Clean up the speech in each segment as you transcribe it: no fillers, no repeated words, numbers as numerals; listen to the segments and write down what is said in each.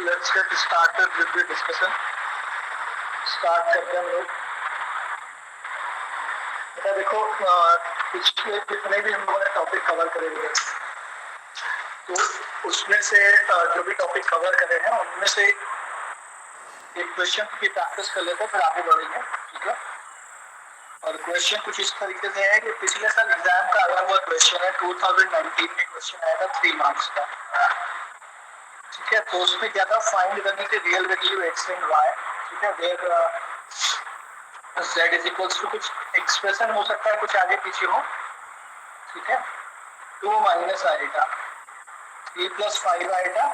let's get started with the discussion. Start करते हैं हम लोग। देखो पिछले जितने भी हम लोगों ने टॉपिक कवर करे हुए तो उसमें से जो भी टॉपिक कवर करे हैं उनमें से एक क्वेश्चन की प्रैक्टिस कर लेते हैं, फिर आगे बढ़ेंगे। ठीक है, और क्वेश्चन कुछ इस तरीके से है कि पिछले साल एग्जाम का आया हुआ क्वेश्चन है, 2019 में क्वेश्चन आया था 3 मार्क्स का। ठीक है, तो उसमें क्या था, फाइंड करने के real value x and y. ठीक है, where z is equals to कुछ एक्सप्रेशन हो सकता है, कुछ आगे पीछे हो। ठीक है, 2 माइनस आएगा 3 प्लस 5 आएगा।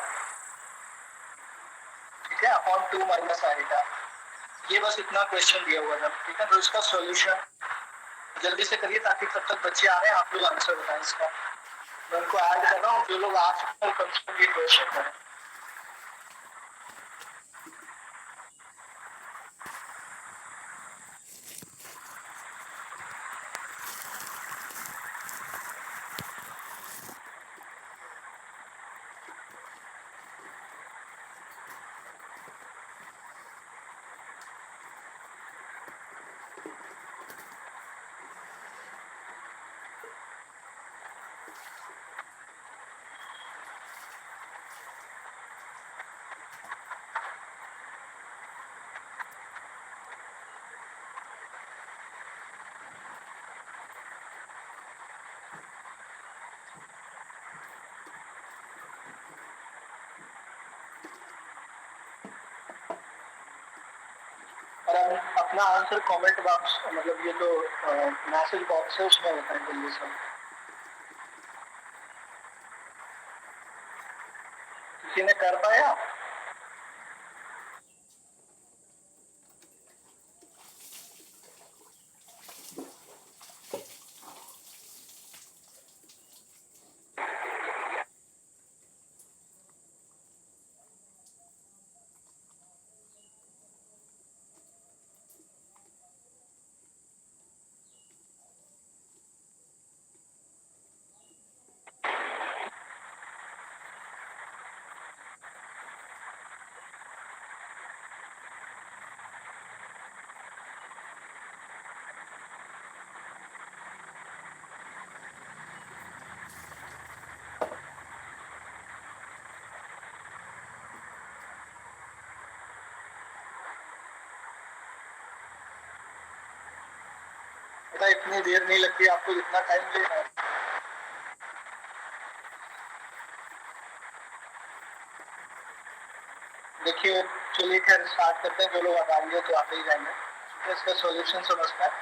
ठीक है, अपॉन 2 माइनस आएगा। ये बस इतना क्वेश्चन दिया हुआ था। ठीक है, तो इसका सॉल्यूशन जल्दी से करिए ताकि तब तक बच्चे आ रहे हैं आप लोग आंसर बताएं इसका। मैं उनको ऐड कर रहा हूँ, जो लोग आ सकते हैं कम से कम ये क्वेश्चन करें। और अपना आंसर कमेंट बॉक्स, मतलब ये जो मैसेज बॉक्स है उसमें बताएं जल्दी से। किसी ने कर पाया? इतनी देर नहीं लगती आपको जितना टाइम लेना है। देखिए, चलिए खैर स्टार्ट करते हैं। जो लोग अब आएंगे तो आते ही जाएंगे। इसका सॉल्यूशन समझना है।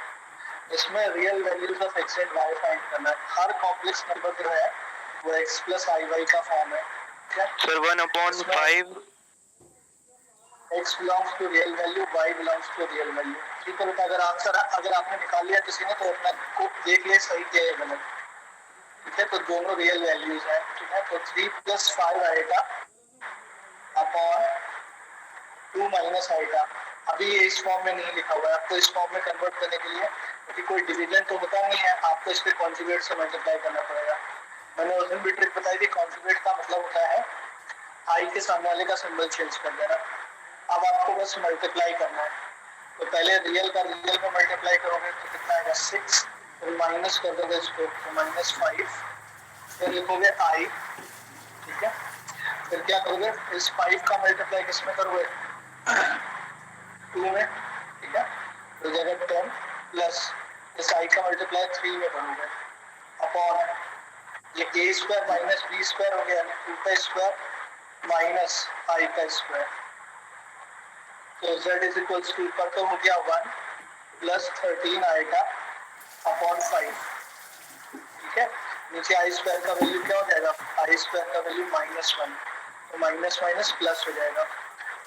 इसमें real values of x and y find करना है। हर कॉम्प्लेक्स नंबर जो है वो x प्लस आई वाई का फॉर्म है। Sir 1/5 x belongs to real value, y belongs to real value. ठीक है बेटा, अगर आपने निकाल लिया किसी ने तो अपना को देख लिया सही क्या है गलत। ठीक है, तो दोनों रियल वैल्यूज हैं। ठीक है, तो 3 प्लस 5 आएगा अपॉन 2 माइनस आएगा। अभी ये इस फॉर्म में नहीं लिखा हुआ है, आपको इस फॉर्म में कन्वर्ट करने के लिए, क्योंकि कोई डिवीजन तो होता नहीं है, आपको इस पे कॉन्जुगेट से मल्टीप्लाई करना पड़ेगा। मैंने उस दिन भी ट्रिक बताई थी। कॉन्जुगेट का मतलब होता है आई के सामने वाले का सिंबल चेंज कर देना। अब आपको बस मल्टीप्लाई करना है। तो पहले रियल का रियल में मल्टीप्लाई करोगे तो कितना आएगा 6, फिर माइनस कर दोगे इसको तो -5, फिर लिखोगे आई। ठीक है, फिर क्या करोगे, इस 5 का मल्टीप्लाई किसमें करोगे 2 में। ठीक है, तो जगह 10 प्लस इस आई का मल्टीप्लाई 3 में करोगे अपॉन ये a square minus b square हो गया, 2 का स्क्वायर माइनस आई का स्क्वायर। तो z इज इक्वल्स टू ऊपर तो हो गया 1 प्लस 13 आएगा अपॉन 5। ठीक है, नीचे आई स्क्वायर का वैल्यू क्या हो जाएगा, आई स्क्वायर का वैल्यू -1, तो माइनस माइनस प्लस हो जाएगा।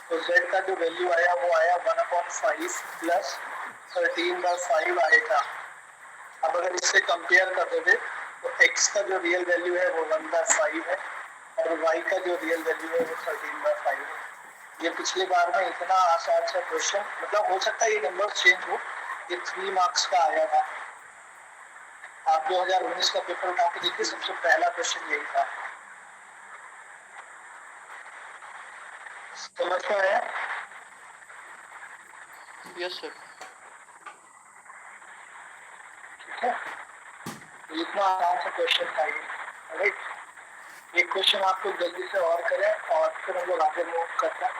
तो z का जो वैल्यू आया वो आया 1/5 प्लस 13/5 आएगा। अब अगर इससे कंपेयर कर दोगे तो x का जो रियल वैल्यू है वो 1/5 है और y का जो रियल वैल्यू है वो 13/5 है। ये पिछली बार में इतना आसान सा क्वेश्चन, मतलब हो सकता है ये नंबर चेंज हो, ये 3 मार्क्स का आया था। आप 2019 का पेपर उठा के देखिए, सबसे पहला क्वेश्चन यही था। समझ में आया? Yes sir. ठीक है, इतना आसान सा क्वेश्चन था ये। राइट, एक क्वेश्चन आपको जल्दी से और करें और फिर हम लोग आगे मूव करते हैं।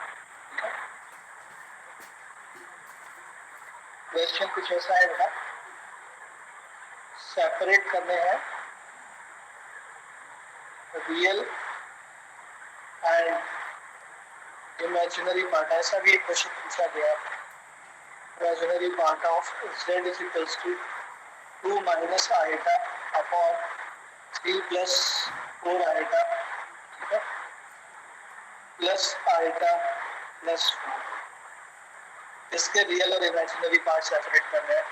क्वेश्चन कुछ ऐसा है बेटा, सेपरेट करने हैं रियल एंड इमेजिनरी पार्ट। ऐसा भी एक क्वेश्चन पूछा गया, imaginary part of z is equals to 2 minus iota upon 3 plus 4 iota, ठीक है, प्लस आइटा प्लस 4। इसके रियल और इमेजिनरी पार्ट सेपरेट करने हैं,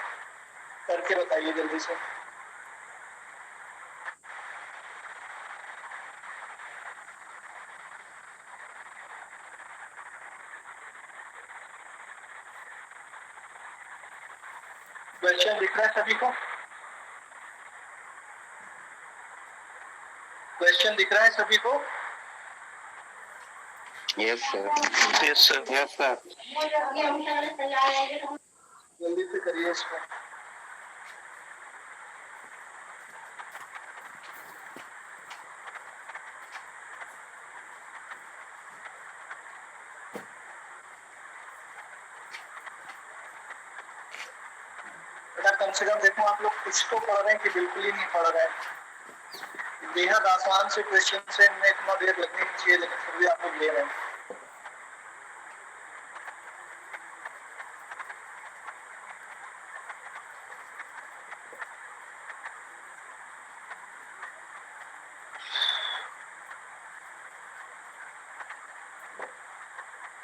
करके बताइए जल्दी से। क्वेश्चन दिख रहा है सभी को? क्वेश्चन दिख रहा है सभी को? Yes sir, yes sir, yes sir. जल्दी से करिए इसमें। बेटा कम से कम देखो आप लोग कुछ तो पढ़ रहे हैं कि बिल्कुल ही नहीं पढ़ रहे हैं। बेहद आसान से क्वेश्चन से इनमें इतना देर लगनी नहीं चाहिए, लेकिन फिर भी आप लोग ले रहे हैं।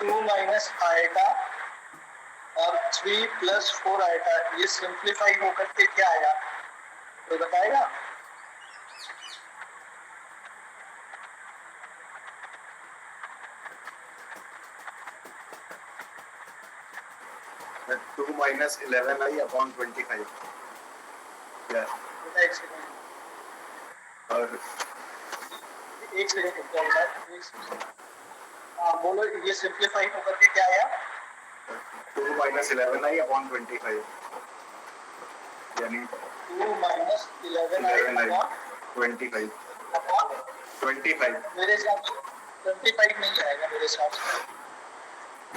टू माइनस आएगा और 3 प्लस 4 आएगा, ये सिंप्लीफाई होकर के क्या आया तो बताएगा? Two minus 11i upon 25। बेटा एक सेकंड, और एक सेकंड। हाँ बोलो, ये सिंप्लीफाई होकर के क्या आया? 2 माइनस 11i अपॉन 25, यानी 2 माइनस 11i अपॉन 25। अपॉन 25 मेरे हिसाब से 25 नहीं आएगा मेरे हिसाब से।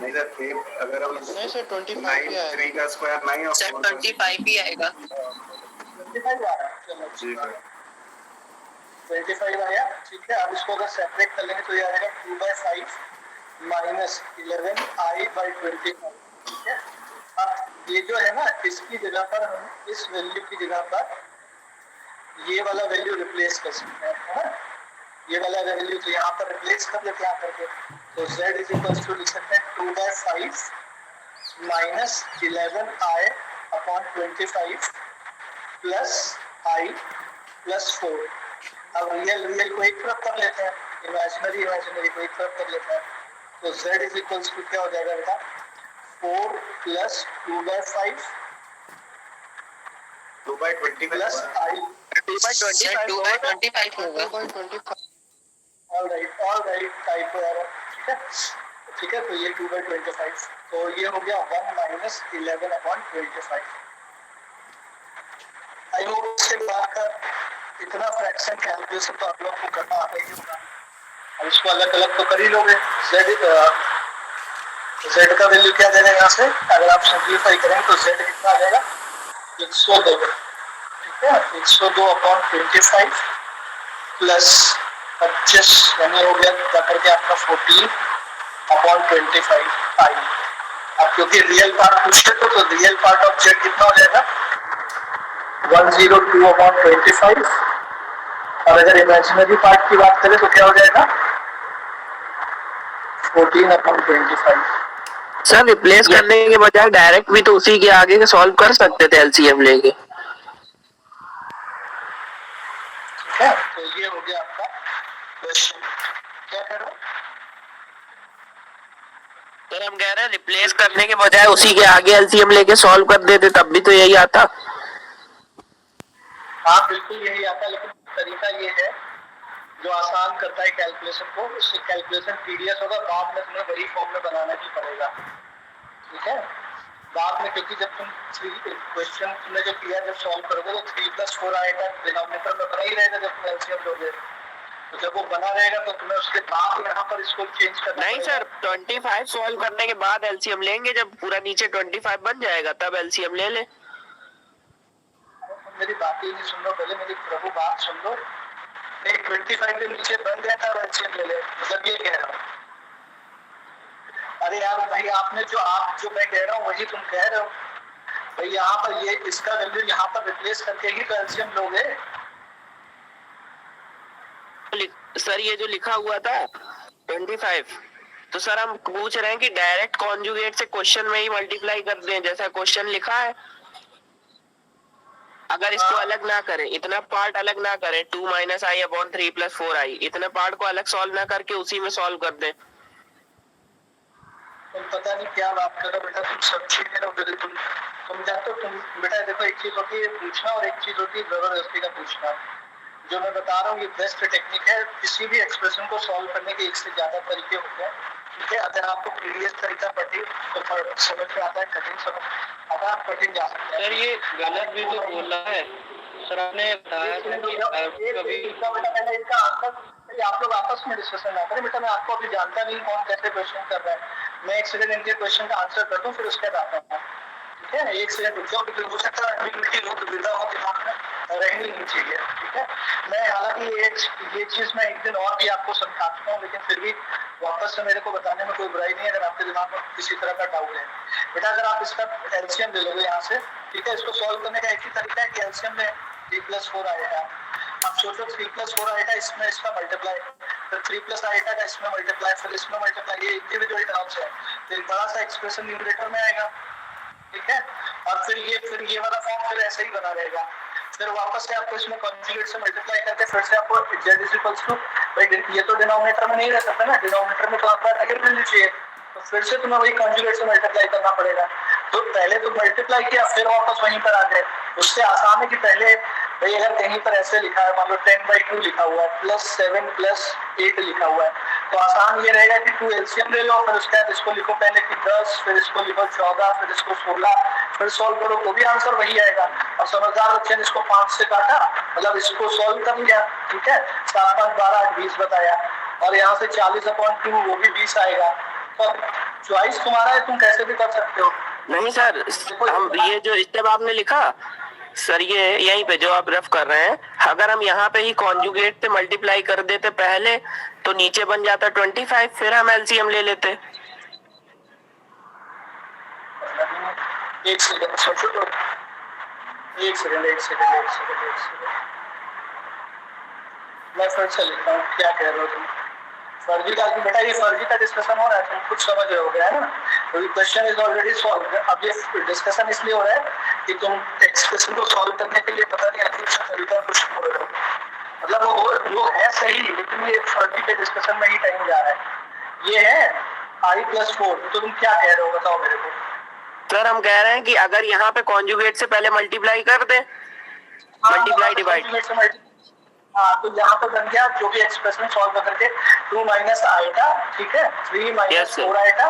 नहीं सर, एक अगर हम नहीं सर 25 ही 9 आएगा 3 का स्क्वायर 9 और सर 25 ही आएगा। 25 आ रहा है, चलो जी सर। 25 आया, ठीक है। अब इसको अगर सेपरेट कर लेंगे तो ये आएगा 2/5 माइनस 11i/25, ठीक है। अब ये जो है ना, इसकी जगह पर हम इस वैल्यू की जगह पर ये वाला वैल्यू रिप्लेस कर सकते हैं, है ना। ये वाला वैल्यू तो यहाँ पर रिप्लेस कर लेते हैं करके, तो z इज इक्वल टू लिख सकते हैं 2/5 minus 11i upon 25 plus i plus 4। अब रियल को एक तरफ कर लेते हैं, इमेजिनरी को एक तरफ कर लेते हैं, तो z इज इक्वल टू क्या हो जाएगा बेटा? 4 प्लस 2/5 2/25 प्लस i 2/25 होगा। 2/25 ऑल राइट टाइप हो रहा है, ठीक है, ठीक है। तो ये 2/25, तो ये हो गया 1 माइनस 11 अपॉन 25। आई होप इसके बाद का इतना फ्रैक्शन कैलकुलेशन तो आप लोग को करना आता ही होगा। अब इसको अलग अलग तो कर ही लोगे। z का वैल्यू क्या दे रहे हैं यहाँ से, अगर आप सिंप्लीफाई करें तो z कितना आ जाएगा? 102, ठीक है। 102 अपॉन 25 प्लस 25, यानी हो गया क्या करके आपका 14 अपॉन 25 आई। अब क्योंकि रियल पार्ट पूछे तो रियल पार्ट ऑफ z कितना हो जाएगा? 102 अपॉन 25, और अगर इमेजिनरी पार्ट की बात करें तो क्या हो जाएगा? 14 अपॉन 25। सर रिप्लेस करने के बजाय डायरेक्ट भी तो उसी के आगे के सॉल्व कर सकते थे एलसीएम लेके। ठीक है, तो ये हो गया आपका क्वेश्चन। क्या कह रहे हो? सर हम कह रहे हैं रिप्लेस करने के बजाय उसी के आगे एलसीएम लेके सॉल्व कर देते, तब भी तो यही आता। हाँ बिल्कुल यही आता, लेकिन तरीका ये है जो आसान करता है कैलकुलेशन को, उससे कैलकुलेशन टीडियस होगा, बाद में तुम्हें वही फॉर्म में बनाना ही पड़ेगा, ठीक है। बाद में, क्योंकि जब तुम क्वेश्चन तुमने जो किया जब सॉल्व करोगे तो 3+4 आएगा, डिनोमिनेटर में बना ही रहेगा जब तुम एलसीएम लोगे। तो जब वो बना रहेगा तो तुम्हें उसके बाद यहाँ पर इसको चेंज करना नहीं सर, 25 सॉल्व करने के बाद एलसीएम लेंगे, जब पूरा नीचे 25 बन जाएगा तब एलसीएम ले ले। मेरी बात ही नहीं सुन लो, पहले मेरी प्रभु बात सुन लो। नहीं, 25 के नीचे बन गया था एलसीएम ले ले, मतलब ये कह रहा हूँ। अरे यार भाई, आपने जो मैं कह रहा हूँ वही तुम कह रहे हो भाई। यहाँ पर ये इसका वैल्यू यहाँ पर रिप्लेस करके ही तो एलसीएम लोगे। सर ये जो लिखा हुआ था 25, तो सर हम पूछ रहे हैं कि डायरेक्ट कॉन्जुगेट से क्वेश्चन में ही मल्टीप्लाई कर दें जैसा क्वेश्चन लिखा है। अगर इसको अलग ना करें, इतना पार्ट अलग ना करें, 2 - i अपॉन 3 + 4i, इतने पार्ट को अलग सॉल्व ना करके उसी में सॉल्व कर दें। तुम पता नहीं क्या बात कर रहे हो बेटा, तुम सब चीजें रहो। तुम जानते हो, तुम बेटा देखो, एक चीज होती है पूछना और एक चीज होती है जबरदस्ती का पूछना। जो मैं बता रहा हूँ ये बेस्ट टेक्निक है। किसी भी एक्सप्रेशन को सॉल्व करने के एक से ज्यादा तरीके होते हैं, ठीक है। अगर आपको प्रीवियस तरीका पढ़ी तो समझ में आता है, कठिन समझ, अगर आप कठिन जा सकते हैं। सर ये गलत भी तो बोला है सर, आपने बताया था कि कभी इसका आंसर आप लोग आपस में डिस्कशन ना करें बेटा। मैं आपको अभी जानता नहीं कौन कैसे क्वेश्चन कर रहा है। मैं एक सेकंड इनके क्वेश्चन का आंसर कर दूं, फिर उसके बाद आता हूं, ठीक है। एक सेकंड रुक जाओ, क्योंकि हो सकता है एबिलिटी लोग दुविधा हो दिमाग में, रहनी नहीं चाहिए, ठीक है। मैं हालांकि ये चीज मैं एक दिन और भी आपको समझाता हूँ, लेकिन फिर भी वापस से मेरे को बताने में कोई बुराई नहीं है अगर आपके दिमाग में किसी तरह का डाउट है। बेटा अगर आप इसका एलसीएम ले लोगे यहाँ से, ठीक है, इसको सॉल्व करने का एक ही तरीका है कि एलसीएम में 3+4 आएगा। अब सोचो 3+4 आएगा, इसमें इसका मल्टीप्लाई, फिर 3+ आएगा का इसमें मल्टीप्लाई, फिर इसमें मल्टीप्लाई, ये इंडिविजुअल टर्म्स है। तो एक बड़ा सा एक्सप्रेशन न्यूमरेटर में आएगा, ठीक है। और फिर ये वाला फॉर्म फिर ऐसे ही बना रहेगा। फिर वापस से आपको इसमें कॉन्जुगेट से मल्टीप्लाई करके फिर से आपको z = भाई ये तो डिनोमिनेटर में नहीं रह सकता ना, डिनोमिनेटर में तो आपका अगेन वैल्यू चाहिए, तो फिर से तुम्हें वही कॉन्जुगेट से मल्टीप्लाई करना पड़ेगा। तो पहले तो मल्टीप्लाई किया, फिर वापस वहीं पर आ गए। उससे आसान है कि पहले भाई अगर कहीं पर ऐसे लिखा है, मान लो 10/2 लिखा हुआ है, +7 + 8 लिखा हुआ है, तो आसान ये रहेगा कि 2 एलसीएम ले लो, फिर उसके बाद इसको लिखो पहले कि 10, फिर इसको लिखो 14, फिर इसको 16, फिर सॉल्व करो तो भी आंसर वही आएगा। और समझदार बच्चे ने इसको 5 से काटा, मतलब इसको सॉल्व कर लिया, ठीक है। 7, 5, 12, 8, 20 बताया, और यहाँ से 40/2 वो भी 20 आएगा। तो चॉइस तुम्हारा है, तुम कैसे भी कर सकते हो। नहीं सर, हम ये जो स्टेप आपने लिखा सर, ये यहीं पे जो आप रफ कर रहे हैं, अगर हम यहाँ पे ही कॉन्जुगेट से मल्टीप्लाई कर देते पहले तो नीचे बन जाता 25, फिर हम एलसीएम ले लेते। एक सेकंड सोचो तो, एक सेकंड मैं फिर से लिखता हूँ, क्या कह रहे हो तुम। फर्जी का बेटा, ये फर्जी का डिस्कशन हो रहा है, तुम कुछ समझ रहे हो गया है ना। तो क्वेश्चन इज ऑलरेडी सॉल्व। अब ये डिस्कशन इसलिए हो रहा है कि तुम एक्सप्रेशन को सॉल्व करने के लिए पता नहीं अजीब सा तरीका कुछ हो रहा हो, मतलब वो है सही, लेकिन ये फर्जी के डिस्कशन में ही टाइम जा रहा है। ये है i+4, तो तुम क्या कह रहे हो बताओ मेरे को। सर हम कह रहे हैं कि अगर यहाँ पे कॉन्जुगेट से पहले मल्टीप्लाई कर दे, मल्टीप्लाई डिवाइड, हाँ, तो यहाँ पर बन गया जो भी एक्सप्रेशन सॉल्व करके 2 - i का, ठीक है, 3 - 4 i का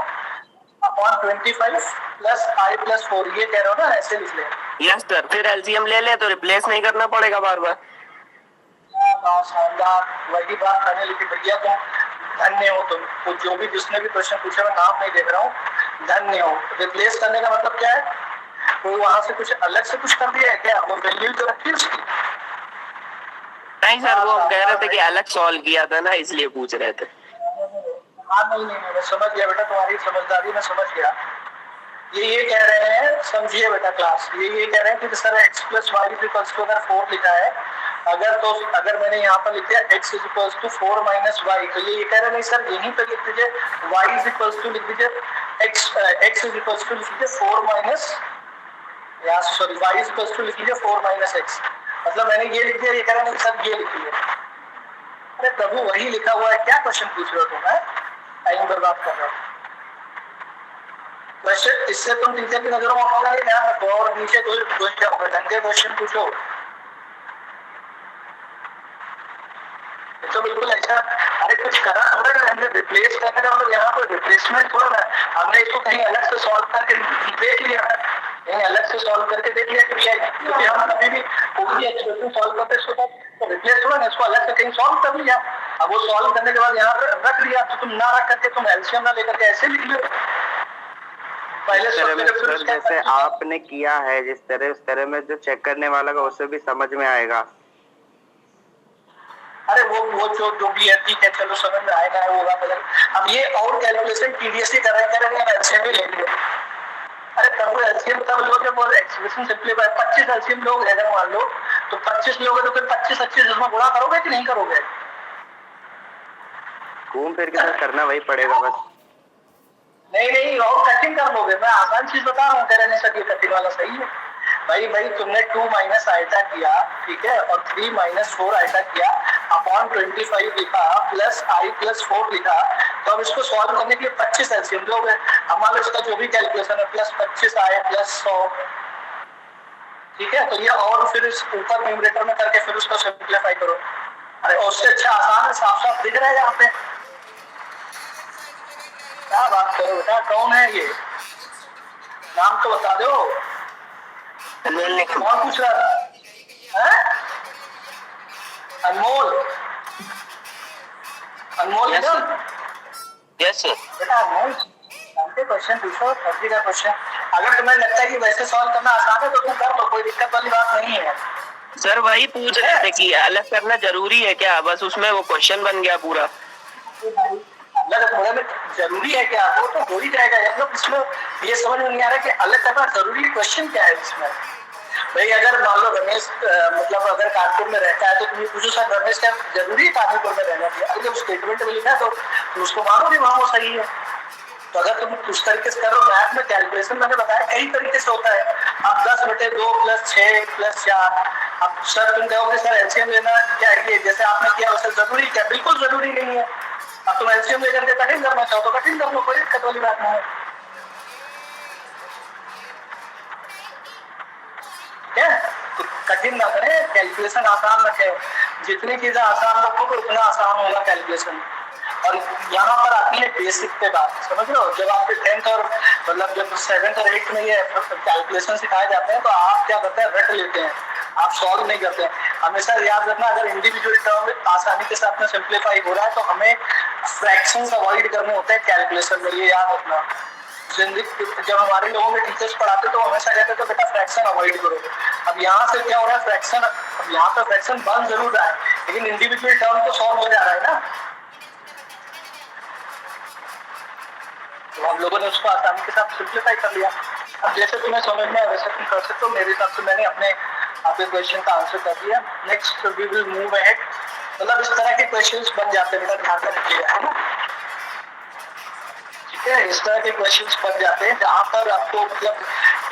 अपॉन 25 + i+4, ये कह रहे हो ना, ऐसे लिख ले। यस सर, फिर एलसीएम ले ले तो रिप्लेस नहीं करना पड़ेगा बार बार। शानदार, वही बात करने लगी भैया, तुम धन्य हो। तुम तो जो भी जिसने भी क्वेश्चन पूछा, मैं नाम नहीं देख रहा हूँ, धन्य हो। रिप्लेस करने का मतलब क्या है, तो वहां से कुछ अलग से कुछ कर दिया है क्या, वो वैल्यू तो रखी उसकी। नहीं सर, वो कह रहे थे कि अलग सॉल्व किया था ना, इसलिए पूछ रहे थे। हाँ नहीं, मैं समझ गया बेटा, तुम्हारी समझदारी मैं समझ गया। ये कह रहे हैं, समझिए बेटा क्लास, ये कह रहे हैं कि सर x + y = अगर 4 लिखा है, अगर मैंने यहाँ पर लिख दिया x = 4 - y, तो ये कह रहे नहीं सर यहीं पर लिख दीजिए y = लिख दीजिए x = लिख दीजिए 4 माइनस, या सॉरी y = लिख लीजिए 4 - x। मतलब मैंने ये लिख दिया, ये कह रहे नहीं सर ये लिख लीजिए। अरे प्रभु वही लिखा हुआ है, क्या क्वेश्चन पूछ रहे हो तुम, टाइम बर्बाद कर रहे हो। क्वेश्चन इससे तुम टीचर की नजरों में होगा ही ध्यान रखो, और नीचे ढंग के क्वेश्चन पूछो। तो बिल्कुल अच्छा। अरे कुछ करा थोड़ा ना, हमने रिप्लेस करने का मतलब यहाँ पर रिप्लेसमेंट थोड़ा ना, हमने इसको कहीं अलग से सॉल्व करके देख लिया, कहीं अलग से सॉल्व करके देख लिया क्योंकि हम कभी भी कोई भी एक्सप्रेशन सॉल्व करते हैं इसको रिप्लेस थोड़ा ना, इसको अलग से कहीं सॉल्व कर लिया। अब वो सॉल्व करने के बाद यहाँ पर रख दिया, तो तुम ना रख करके तुम एलसीएम ना लेकर के ऐसे लिख लो पहले। सर जैसे आपने किया है जिस तरह, उस तरह में जो चेक करने वाला का उसे भी समझ में आएगा। अरे वो जो भी है ठीक है, चलो समझ में आएगा, वो होगा मतलब। अब ये और कैलकुलेशन टीडीएस ही करेंगे, एलसीएम भी लेंगे। अरे तब एलसीएम तब लोग जब एक्सप्रेशन सिंपलीफाई 25 एलसीएम लोग अगर मान लो तो 25 लोग तो फिर 25 इसमें गुणा करोगे कि नहीं करोगे? घूम फिर के करना वही पड़ेगा बस। नहीं और कठिन कर लोगे, मैं आसान चीज बता रहा हूँ, तेरा नहीं सके कठिन वाला सही है भाई तुमने 2 माइनस आइटा किया, ठीक है, और 3 माइनस 4 आइटा किया अपॉन 25 लिखा प्लस आई प्लस 4 लिखा। तो अब इसको सॉल्व करने के लिए 25 एलसीएम लोगे, हमारे इसका जो भी कैलकुलेशन है प्लस 25 आए प्लस 100, ठीक है। तो ये और फिर इस ऊपर न्यूमरेटर में करके फिर उसको सिंप्लीफाई करो। अरे उससे अच्छा आसान है, साफ साफ दिख रहा है यहाँ पे। क्या बात करो बेटा, कौन है ये? नाम तो बता दो। कौन पूछ रहा था? अनमोल यस सर। बेटा अनमोल क्वेश्चन पूछो, सब्जी का क्वेश्चन। अगर तुम्हें लगता है कि वैसे सॉल्व करना आसान है तो तुम कर लो, कोई दिक्कत वाली बात नहीं है। सर वही पूछ रहे थे कि अलग करना जरूरी है क्या, बस उसमें वो क्वेश्चन बन गया पूरा। अलग थोड़ा में जरूरी है क्या? वो तो हो ही जाएगा। मतलब इसमें ये समझ में नहीं आ रहा कि अलग करना जरूरी क्वेश्चन क्या है इसमें। भाई अगर मान लो रमेश मतलब अगर कानपुर में रहता है तो तुम पूछो सर रमेश क्या जरूरी है कानपुर में रहना चाहिए? अगर जब स्टेटमेंट में लिखा है तो तुम उसको मानो भी वहां वो सही है। तो अगर तुम उस तरीके से करो, मैथ में कैलकुलेशन मैंने बताया कई तरीके से होता है। अब 10/2 + 6 + 4। अब सर तुम कहोगे सर एलसीएम लेना क्या है, जैसे आपने किया वैसे जरूरी क्या? बिल्कुल जरूरी नहीं है। अब तुम एलसीएम लेकर के कठिन करना चाहो तो कठिन कर लो, कोई दिक्कत वाली बात नहीं है। तो कठिन ना करें, कैलकुलेशन आसान रखे। जितनी चीजें आसान रखोगे उतना आसान होगा कैलकुलेशन। और यहाँ पर आती है बेसिक पे बात, समझ लो। जब आपके 10th और मतलब जब 7th और 8th में ये कैलकुलेशन सिखाए जाते हैं तो आप क्या करते हैं, रट लेते हैं, आप सॉल्व नहीं करते हैं। हमेशा याद रखना, अगर इंडिविजुअल टर्म आसानी के साथ में सिंप्लीफाई हो रहा है तो हमें फ्रैक्शंस अवॉइड करने होते हैं कैलकुलेशन में, ये याद रखना। जब हमारे लोगों में टीचर्स पढ़ाते तो हमेशा कहते थे बेटा फ्रैक्शन अवॉइड करो। अब यहाँ से क्या हो रहा है, फ्रैक्शन, अब यहाँ पर फ्रैक्शन बन जरूर रहा है लेकिन इंडिविजुअल टर्म तो सॉल्व हो जा रहा है ना। तो हम लोगों ने उसको आसानी के साथ सिंप्लीफाई कर लिया। अब जैसे तुम्हें समझ में वैसे तुम कर सकते हो। मेरे हिसाब से मैंने अपने आपके क्वेश्चन का आंसर कर दिया। Next we will move ahead. मतलब इस तरह के क्वेश्चंस बन जाते हैं, बेटा ध्यान रखिएगा, है ना। ठीक है, इस तरह के क्वेश्चंस बन जाते हैं जहाँ पर आपको मतलब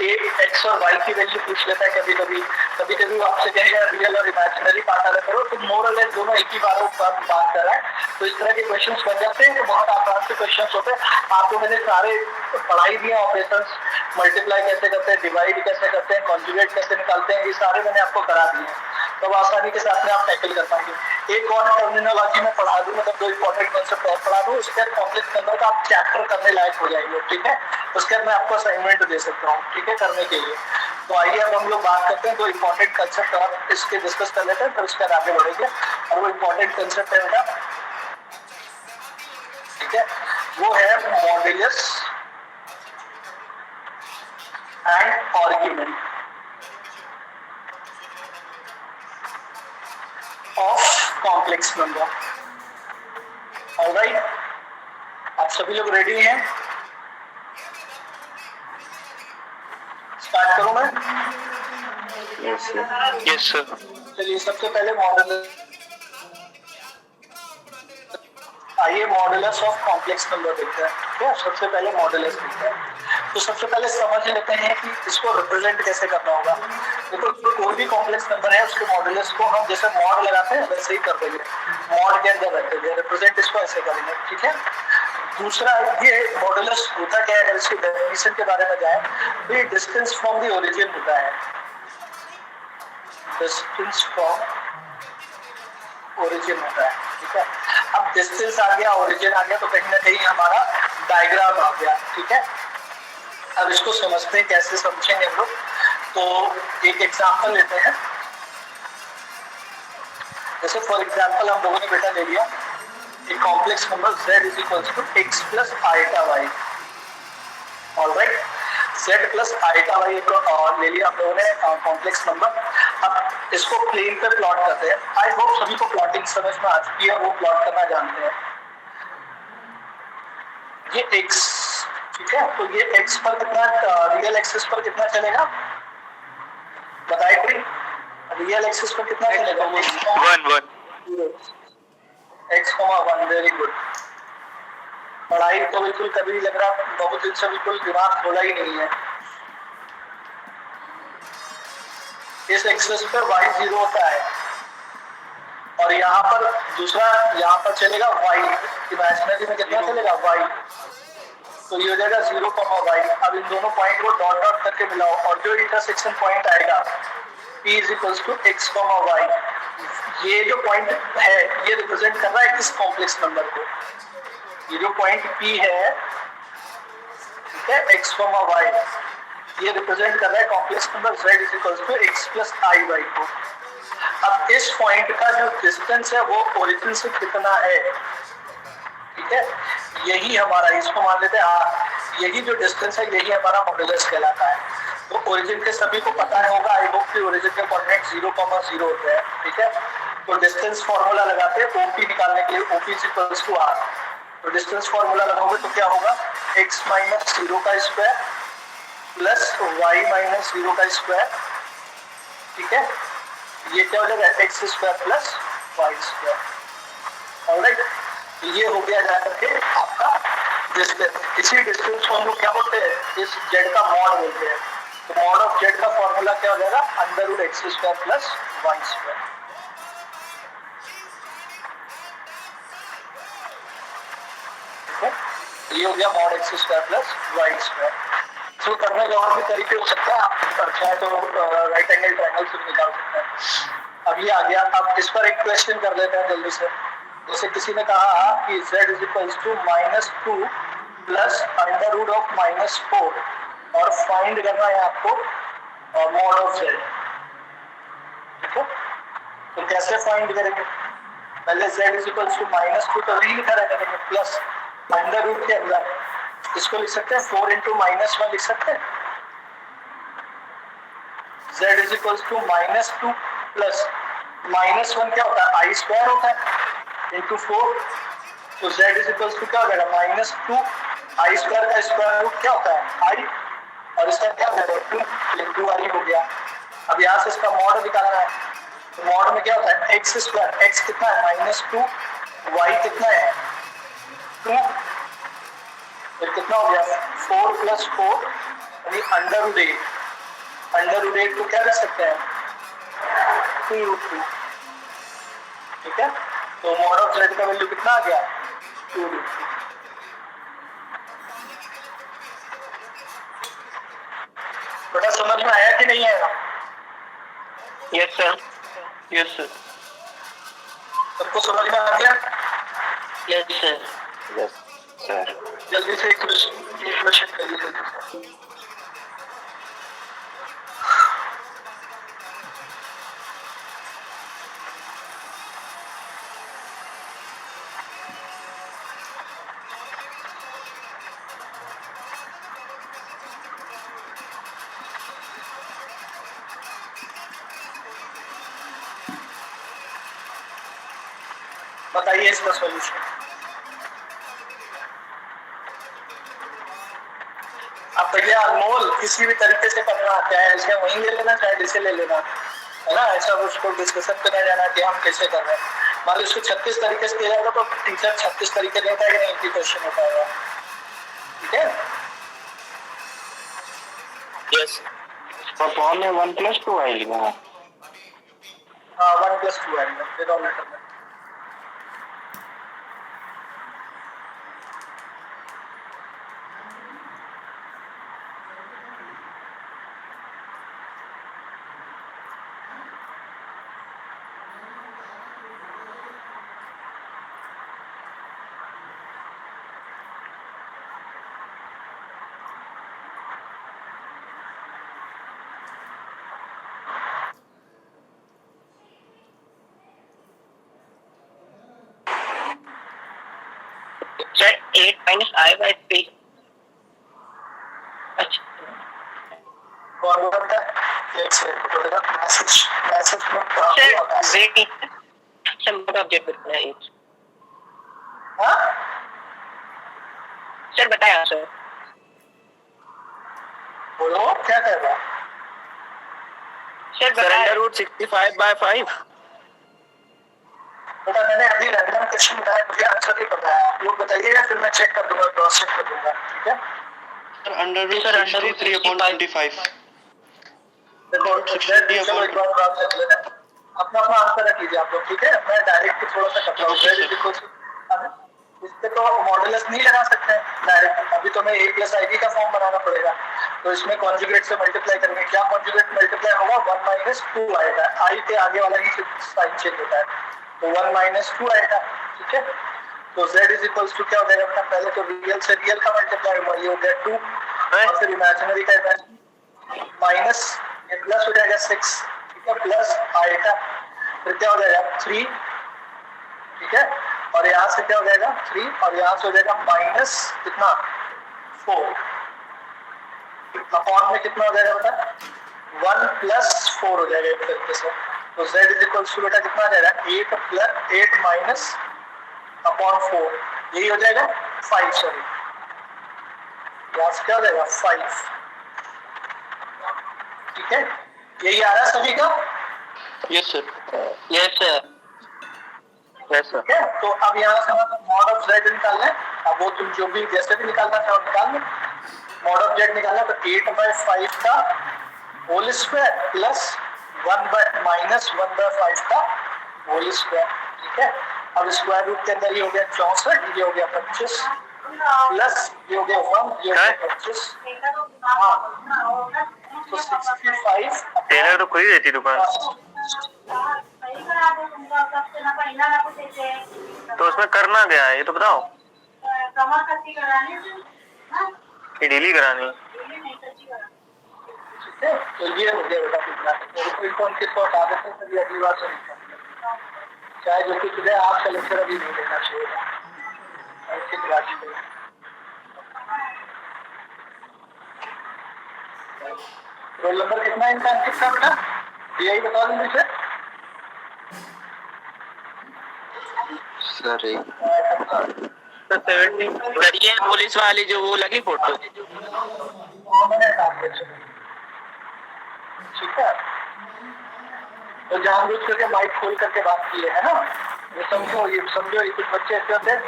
एक्स और वाई की वैल्यू पूछ लेता है। कभी कभी वो आपसे कहेगा रियल और इमेजिनरी पार्ट अलग करो, तो मोर और लेस दोनों एक ही बार बात कर रहा है। तो इस तरह के क्वेश्चंस बन जाते हैं, तो बहुत आसान से क्वेश्चंस होते हैं। आपको मैंने सारे पढ़ाई दिए, ऑपरेशंस, मल्टीप्लाई कैसे करते हैं, डिवाइड कैसे करते हैं, कॉन्जुगेट कैसे निकालते हैं, ये सारे मैंने आपको करा दिए। तो आसानी के साथ में आप टैकल कर पाएंगे। एक और टर्मिनोलॉजी में पढ़ा दूं, मतलब 2 इंपॉर्टेंट कॉन्सेप्ट और पढ़ा दूं, उसके बाद कॉम्प्लेक्स नंबर का आप चैप्टर करने लायक हो जाएंगे। ठीक है, उसके बाद मैं आपको असाइनमेंट दे सकता हूँ, ठीक है, करने के लिए। तो आइए अब हम लोग बात करते हैं 2 इंपॉर्टेंट कंसेप्ट और इसके डिस्कस कर लेते हैं, फिर उसके बाद आगे बढ़ेंगे। और वो इंपॉर्टेंट कंसेप्ट है बेटा, ठीक है, वो है modulus and argument of complex number. Alright, आप सभी लोग रेडी हैं? स्टार्ट करूं मैं? Yes sir. चलिए सबसे पहले मॉड्यूलस, आइए मॉड्यूलस ऑफ कॉम्प्लेक्स नंबर देखते हैं। ठीक है, सबसे पहले मॉड्यूलस देखते हैं। तो सबसे पहले समझ लेते हैं कि इसको रिप्रेजेंट कैसे करना होगा। देखो कोई भी कॉम्प्लेक्स नंबर है उसके मॉड्यूलस को हम जैसे मॉड लगाते हैं वैसे ही कर देंगे। मॉड के अंदर रख देंगे, रिप्रेजेंट इसको ऐसे करेंगे। ठीक है, दूसरा ये मॉड्यूलस होता क्या है, अगर इसकी डेफिनेशन के बारे में जाए तो ये डिस्टेंस फ्रॉम द ओरिजिन होता है। डिस्टेंस फ्रॉम ओरिजिन होता है। ठीक है। अब डिस्टेंस आ गया, ओरिजिन आ गया, तो कहीं ना कहीं हमारा डायग्राम आ गया। ठीक है, अब इसको समझते हैं, कैसे समझेंगे हम लोग। तो एक एग्जांपल लेते हैं। जैसे फॉर एग्जांपल हम लोगों ने बेटा ले लिया एक complex number z is equals to x plus iota y. Alright, z plus iota y को ले लिया हम लोगों ने कॉम्प्लेक्स नंबर। अब इसको प्लेन पे प्लॉट करते हैं। आई होप सभी को प्लॉटिंग समझ में आ चुकी है, वो प्लॉट करना जानते हैं। ये x, ठीक है, तो ये x पर कितना, रियल एक्सिस पर कितना चलेगा बताइए कोई। रियल एक्सिस पर कितना चलेगा? 1, वेरी गुड। पढ़ाई तो बिल्कुल कभी लग रहा बहुत दिन से बिल्कुल दिमाग खोला ही नहीं है। इस एक्सिस पर y 0 होता है और यहाँ पर दूसरा, यहाँ पर चलेगा y, इमेजिनरी में कितना चलेगा y, तो ये हो जाएगा 0, y। अब इन दोनों पॉइंट को डॉट डॉट करके मिलाओ और जो इंटरसेक्शन पॉइंट आएगा p is equals to x, y। ये जो पॉइंट है ये रिप्रेजेंट कर रहा है इस कॉम्प्लेक्स नंबर को। ये जो पॉइंट p है, ठीक है, x, y, ये रिप्रेजेंट कर रहा है complex number z is equals to x plus i y को। अब इस पॉइंट का जो डिस्टेंस है वो ओरिजिन से कितना है, ठीक है, यही हमारा, इसको मान लेते हैं r, यही जो डिस्टेंस है यही हमारा मॉड्यूलस कहलाता है। तो ओरिजिन के सभी को पता होगा, आई होप कि ओरिजिन के कोऑर्डिनेट 0, 0 होते हैं। ठीक है, तो डिस्टेंस फॉर्मूला लगाते हैं ओपी निकालने के लिए, OP is equals to r। तो डिस्टेंस फॉर्मूला लगाओगे तो क्या होगा, x माइनस 0 का स्क्वायर प्लस y माइनस 0 का स्क्वायर। ठीक है, ये क्या हो जाएगा, x square plus y square. Alright, ये हो गया जाकर के आपका डिस्टेंस। इसी डिस्टेंस को हम लोग क्या बोलते हैं, इस z का मॉड बोलते हैं। तो मॉड ऑफ z का फॉर्मूला क्या हो जाएगा, under root x square plus y square. ये हो गया mod x square plus y square. तो करने के और भी तरीके हो सकते हैं, आप चाहे तो राइट एंगल ट्रायंगल से भी निकाल सकते हैं। अब ये आ गया, अब इस पर एक क्वेश्चन कर लेते हैं जल्दी से। जैसे किसी ने कहा कि z is equals to -2 plus under root of -4 और फाइंड करना है आपको मॉड ऑफ z। ठीक है, तो कैसे फाइंड करेंगे, पहले z इज इक्वल्स टू -2 तो वही लिखा रहेगा, प्लस अंडर रूट के अंदर इसको लिख सकते हैं 4 इंटू -1 लिख सकते हैं। z is equals to -2 plus -1 क्या होता है, आई स्क्वायर होता है इंटू 4। तो z इज इक्वल्स टू क्या हो जाएगा, -2 आई स्क्वायर का स्क्वायर रूट क्या होता है, आई, और इसका क्या हो जाएगा 2 इंटू आई हो गया। अब यहाँ से इसका मॉड निकालना है, तो मॉड में क्या होता है, एक्स स्क्वायर, एक्स कितना है -2, वाई कितना है 2, फिर कितना हो गया 4 प्लस 4 यानी अंडर रूट 8। अंडर रूट 8 को क्या लिख सकते हैं, 2√2। ठीक है, तो मॉड ऑफ z का वैल्यू कितना आ गया, 2√2। बेटा समझ में आया कि नहीं आया? यस सर, यस सर, सबको समझ में आ गया? Yes sir, yes sir. जल्दी से एक क्वेश्चन करिए जल्दी से। बताइए इसका सॉल्यूशन। अब भैया अनमोल किसी भी तरीके से करना, चाहे इसे वहीं ले लेना चाहे इसे ले लेना, है ना, ऐसा उसको डिस्कशन करना जाना कि हम कैसे कर रहे हैं। मान लो इसको 36 तरीके से किया जाएगा तो टीचर 36 तरीके नहीं बताएगा, नहीं की क्वेश्चन हो पाएगा। ठीक है, यस, तो कौन है 1 + 2 आई लिखा है? हाँ 1 + 2 आएगा डिनोमिनेटर में। Sir 8 minus I by 3। अच्छा और वो होता है एक से मैसेज में sir wait sir mode object बताना है हाँ सर बताया सर। बोलो क्या कर रहा है सर सर बताया अंडर रूट 65/5। बेटा मैंने अभी रैंडम क्वेश्चन बताया, मुझे आंसर नहीं पता है, आप लोग बताइएगा फिर मैं चेक कर दूंगा, क्रॉस चेक कर दूंगा, ठीक है। Sir under root 63/25। देखो चलो एक बार क्रॉस चेक लेते हैं, अपना अपना आंसर रख लीजिए आप लोग, ठीक है। मैं डायरेक्ट थोड़ा सा करता हूँ, इस पे तो मॉडुलस नहीं लगा सकते डायरेक्ट, अभी तो मैं a प्लस आई का फॉर्म बनाना पड़ेगा, तो इसमें कॉन्जुगेट से मल्टीप्लाई करेंगे, क्या कॉन्जुगेट मल्टीप्लाई होगा 1 माइनस 2 आएगा, आई के आगे वाला ही साइन चेंज होता है, तो 1 माइनस 2 आएगा, ठीक है। तो z इज इक्वल्स टू क्या हो जाएगा अपना, पहले तो रियल से रियल का मल्टीप्लाई हुआ, ये हो गया 2 और फिर इमेजिनरी का इमेजिनरी माइनस, ये प्लस हो जाएगा 6, ठीक है, प्लस आएगा, फिर क्या हो जाएगा 3, ठीक है, और यहाँ से क्या हो जाएगा 3 और यहाँ से हो जाएगा माइनस कितना 4, अपॉन में कितना हो जाएगा बेटा 1 प्लस 4 हो जाएगा एक तरीके से, तो z इज इक्वल टू बेटा कितना आ जाएगा 8 प्लस 8 माइनस अपॉन 4, यही हो जाएगा 5, सॉरी यहाँ से क्या हो जाएगा 5, ठीक है, यही आ रहा है सभी का। Yes sir. Yes sir. Yes sir. ठीक है, तो अब यहाँ से हम मॉड ऑफ z निकालना है, अब वो तुम जो भी जैसे भी निकालना चाहो निकाल लो, मॉड ऑफ z निकालना तो 8/5 का होल स्क्वायर प्लस 1 माइनस 1/5 का होल स्क्वायर, ठीक है। अब स्क्वायर रूट के अंदर ये हो गया 64, ये हो गया 25 प्लस ये हो गया 1, ये हो गया 25, हाँ तो 65 टेलर तो खुद ही देती दुकान, तो उसमें करना क्या है ये तो बताओ, कि डेली करानी। तो ये हो गया बेटा कितना, कोई कौन किसको हटा देते हैं तभी अगली बार से नहीं, चाहे जो कुछ है आपका लेक्चर अभी नहीं देना चाहिए, ऐसी क्लास में रोल नंबर कितना है इनका अंकित का बेटा, यही बता दें मुझे सर तो 70 सर ये पुलिस वाली जो वो लगी फोटो, ठीक है, तो जानबूझ करके माइक खोल करके बात की है ना, ये समझो ये कुछ बच्चे ऐसे होते हैं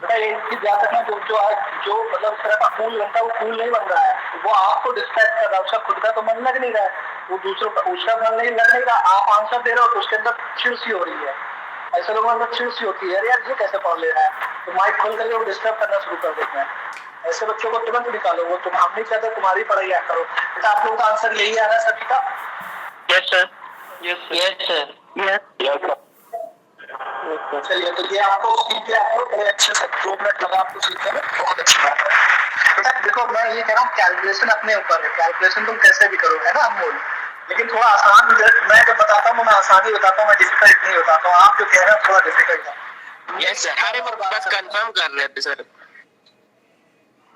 बेटा, ये चीज याद रखना, जो मतलब इस तरह का कूल बनता है वो कूल नहीं बन रहा है, वो आपको डिस्ट्रैक्ट कर रहा है, उसका खुद का तो मन लग नहीं रहा है, वो दूसरों का उसका मन नहीं लग नहीं रहा, आप आंसर दे रहे हो तो उसके अंदर चिड़ सी हो रही है, ऐसे लोगों के अंदर चिड़ सी होती है, यार ये कैसे पढ़ ले रहा है, तो माइक खोल करके वो डिस्टर्ब करना शुरू कर देते हैं, ऐसे बच्चों को तुरंत निकालो, वो तुम हम नहीं चाहते तुम्हारी पढ़ाई या करो बेटा, आप लोगों का आंसर यही आ रहा है सभी का। Yes sir. Yes yes sir. चलिए तो ये आपको सीख गया, आपको बड़े अच्छे से 2 मिनट लगा आपको सीखने में, बहुत अच्छी बात है बेटा। देखो मैं ये कह रहा हूँ कैलकुलेशन अपने ऊपर है, कैलकुलेशन तुम कैसे भी करो है ना अनमोल, लेकिन थोड़ा आसान, मैं जब बताता हूँ मैं आसानी बताता हूँ, मैं डिफिकल्ट नहीं बताता हूँ, आप जो कह रहे हैं थोड़ा डिफिकल्ट है। यस सर, अरे वो बस कंफर्म कर रहे थे sir.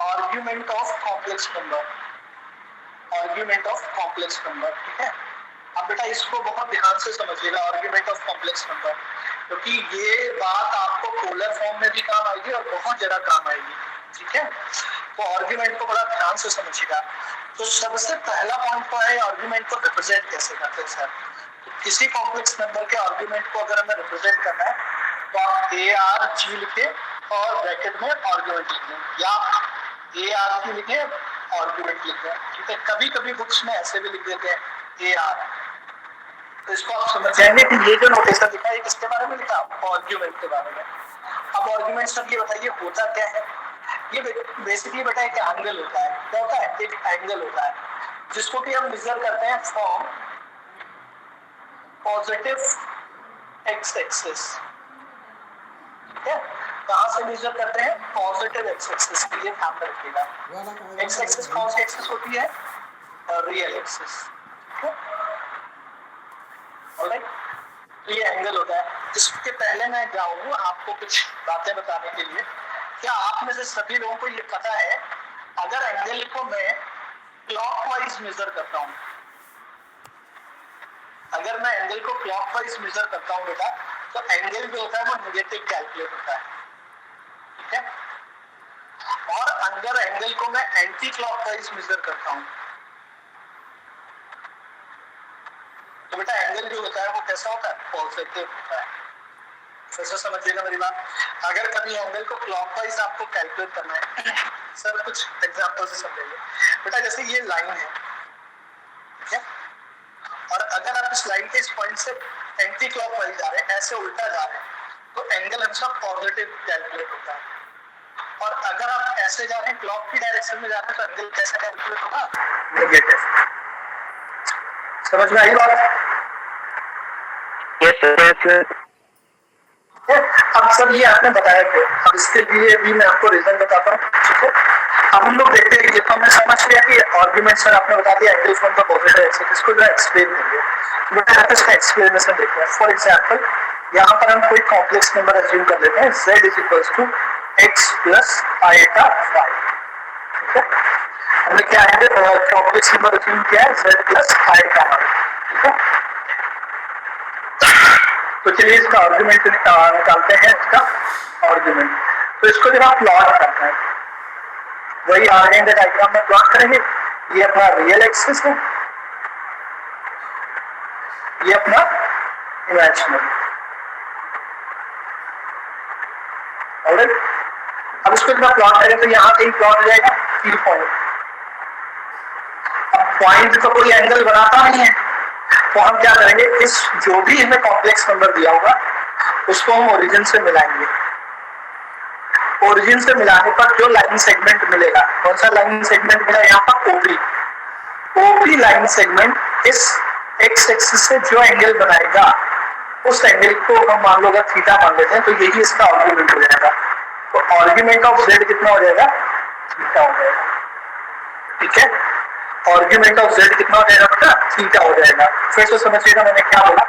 Argument of complex number, argument of complex number, ठीक है। अब बेटा इसको बहुत ध्यान से समझिएगा, आर्ग्यूमेंट ऑफ कॉम्प्लेक्स नंबर, क्योंकि ये बात आपको पोलर फॉर्म में भी काम आएगी और बहुत ज्यादा काम आएगी, ठीक है। तो आर्ग्यूमेंट को बड़ा ध्यान से समझिएगा। तो सबसे पहला पॉइंट तो है आर्ग्यूमेंट को रिप्रेजेंट कैसे करते हैं सर। तो किसी कॉम्प्लेक्स नंबर के आर्ग्यूमेंट को अगर हमें रिप्रेजेंट करना है तो आप ARG लिखे और ब्रैकेट में आर्ग्यूमेंट लिखें, या ARG लिखे आर्ग्यूमेंट लिखे, ठीक है। कभी कभी बुक्स में ऐसे भी लिख देते हैं AR, तो इसको आप समझ जाएंगे कि ये जो नोटेशन लिखा है किसके बारे में लिखा, आर्ग्यूमेंट के बारे में। अब आर्ग्यूमेंट सब ये बताइए होता क्या है, ये बेसिकली बेटा एक एंगल होता है, क्या होता है, एक एंगल होता है जिसको कि हम मेजर करते हैं फ्रॉम पॉजिटिव एक्स एक्सिस, ठीक है। कहाँ से मेजर करते हैं, पॉजिटिव एक्स एक्सिस के लिए ध्यान रखिएगा। एक्स एक्सिस कौन सी एक्सिस होती है, रियल एक्सिस, ठीक है। ऑलराइट, तो ये एंगल होता है। इसके पहले मैं जाऊँ आपको कुछ बातें बताने के लिए, क्या आप में से सभी लोगों को ये पता है, अगर एंगल को मैं क्लॉकवाइज मेजर करता हूं, अगर मैं एंगल को क्लॉकवाइज मेजर करता हूं बेटा, तो एंगल जो होता है वो नेगेटिव कैलकुलेट होता है, ठीक है। और अगर एंगल को मैं एंटी क्लॉकवाइज मेजर करता हूं, तो बेटा एंगल जो होता है वो कैसा होता है, पॉजिटिव होता है। कैसे समझिएगा मेरी बात। अगर कभी एंगल को क्लॉकवाइज आपको कैलकुलेट करना है, सर कुछ एग्जांपल से समझिए बेटा। जैसे ये लाइन है, ठीक है, और अगर आप इस लाइन के इस पॉइंट से एंटी क्लॉकवाइज जा रहे हैं, ऐसे उल्टा जा रहे हैं, तो एंगल हमेशा पॉजिटिव कैलकुलेट होता है। और अगर आप ऐसे जा रहे हैं, क्लॉक की डायरेक्शन में जा रहे हैं, तो एंगल कैसा कैलकुलेट होगा, नेगेटिव। समझ में आई बात? Yes sir. अब सब ये आपने बताया थे, अब इसके लिए भी मैं आपको रीजन बताता हूँ, ठीक है। अब हम लोग देखते हैं, ये तो हमने समझ लिया कि आर्गुमेंट सर आपने बता दिया angle from the positive axis, इसको जो एक्सप्लेन करिए। बेटा यहाँ पे इसका एक्सप्लेनेशन देखते हैं। फॉर एग्जांपल यहाँ पर हम कोई कॉम्प्लेक्स नंबर अज्यूम कर लेते हैं, z = x + i/y, ठीक है। हमने क्या है, कॉम्प्लेक्स नंबर अज्यूम किया है z + i/y, ठीक है। तो चलिए इसका आर्गुमेंट निकालते हैं, इसका आर्गुमेंट। तो इसको जब आप प्लॉट करते हैं, वही आगे के डायग्राम में प्लॉट करेंगे। ये अपना रियल एक्सिस है, ये अपना इमेजिनरी। ऑलराइट, अब इसको जब प्लॉट करें तो यहाँ कहीं प्लॉट हो जाएगा P पॉइंट। अब पॉइंट तो कोई एंगल बनाता नहीं है, तो हम क्या करेंगे, इस जो भी इसमें कॉम्प्लेक्स नंबर दिया होगा उसको हम ओरिजिन से मिलाएंगे। ओरिजिन से मिलाने पर जो लाइन सेगमेंट मिलेगा, कौन सा लाइन सेगमेंट मिला यहाँ पर, ओपी। ओपी लाइन सेगमेंट इस एक्स एक्सिस से जो एंगल बनाएगा, उस एंगल को हम मान लो अगर थीटा मान लेते हैं, तो यही इसका आर्गुमेंट हो जाएगा। तो आर्गुमेंट ऑफ जेड कितना हो जाएगा, थीटा हो जाएगा, ठीक है। आर्गुमेंट ऑफ जेड कितना हो जाएगा बेटा, थीटा हो जाएगा। फिर से समझिएगा मैंने क्या बोला।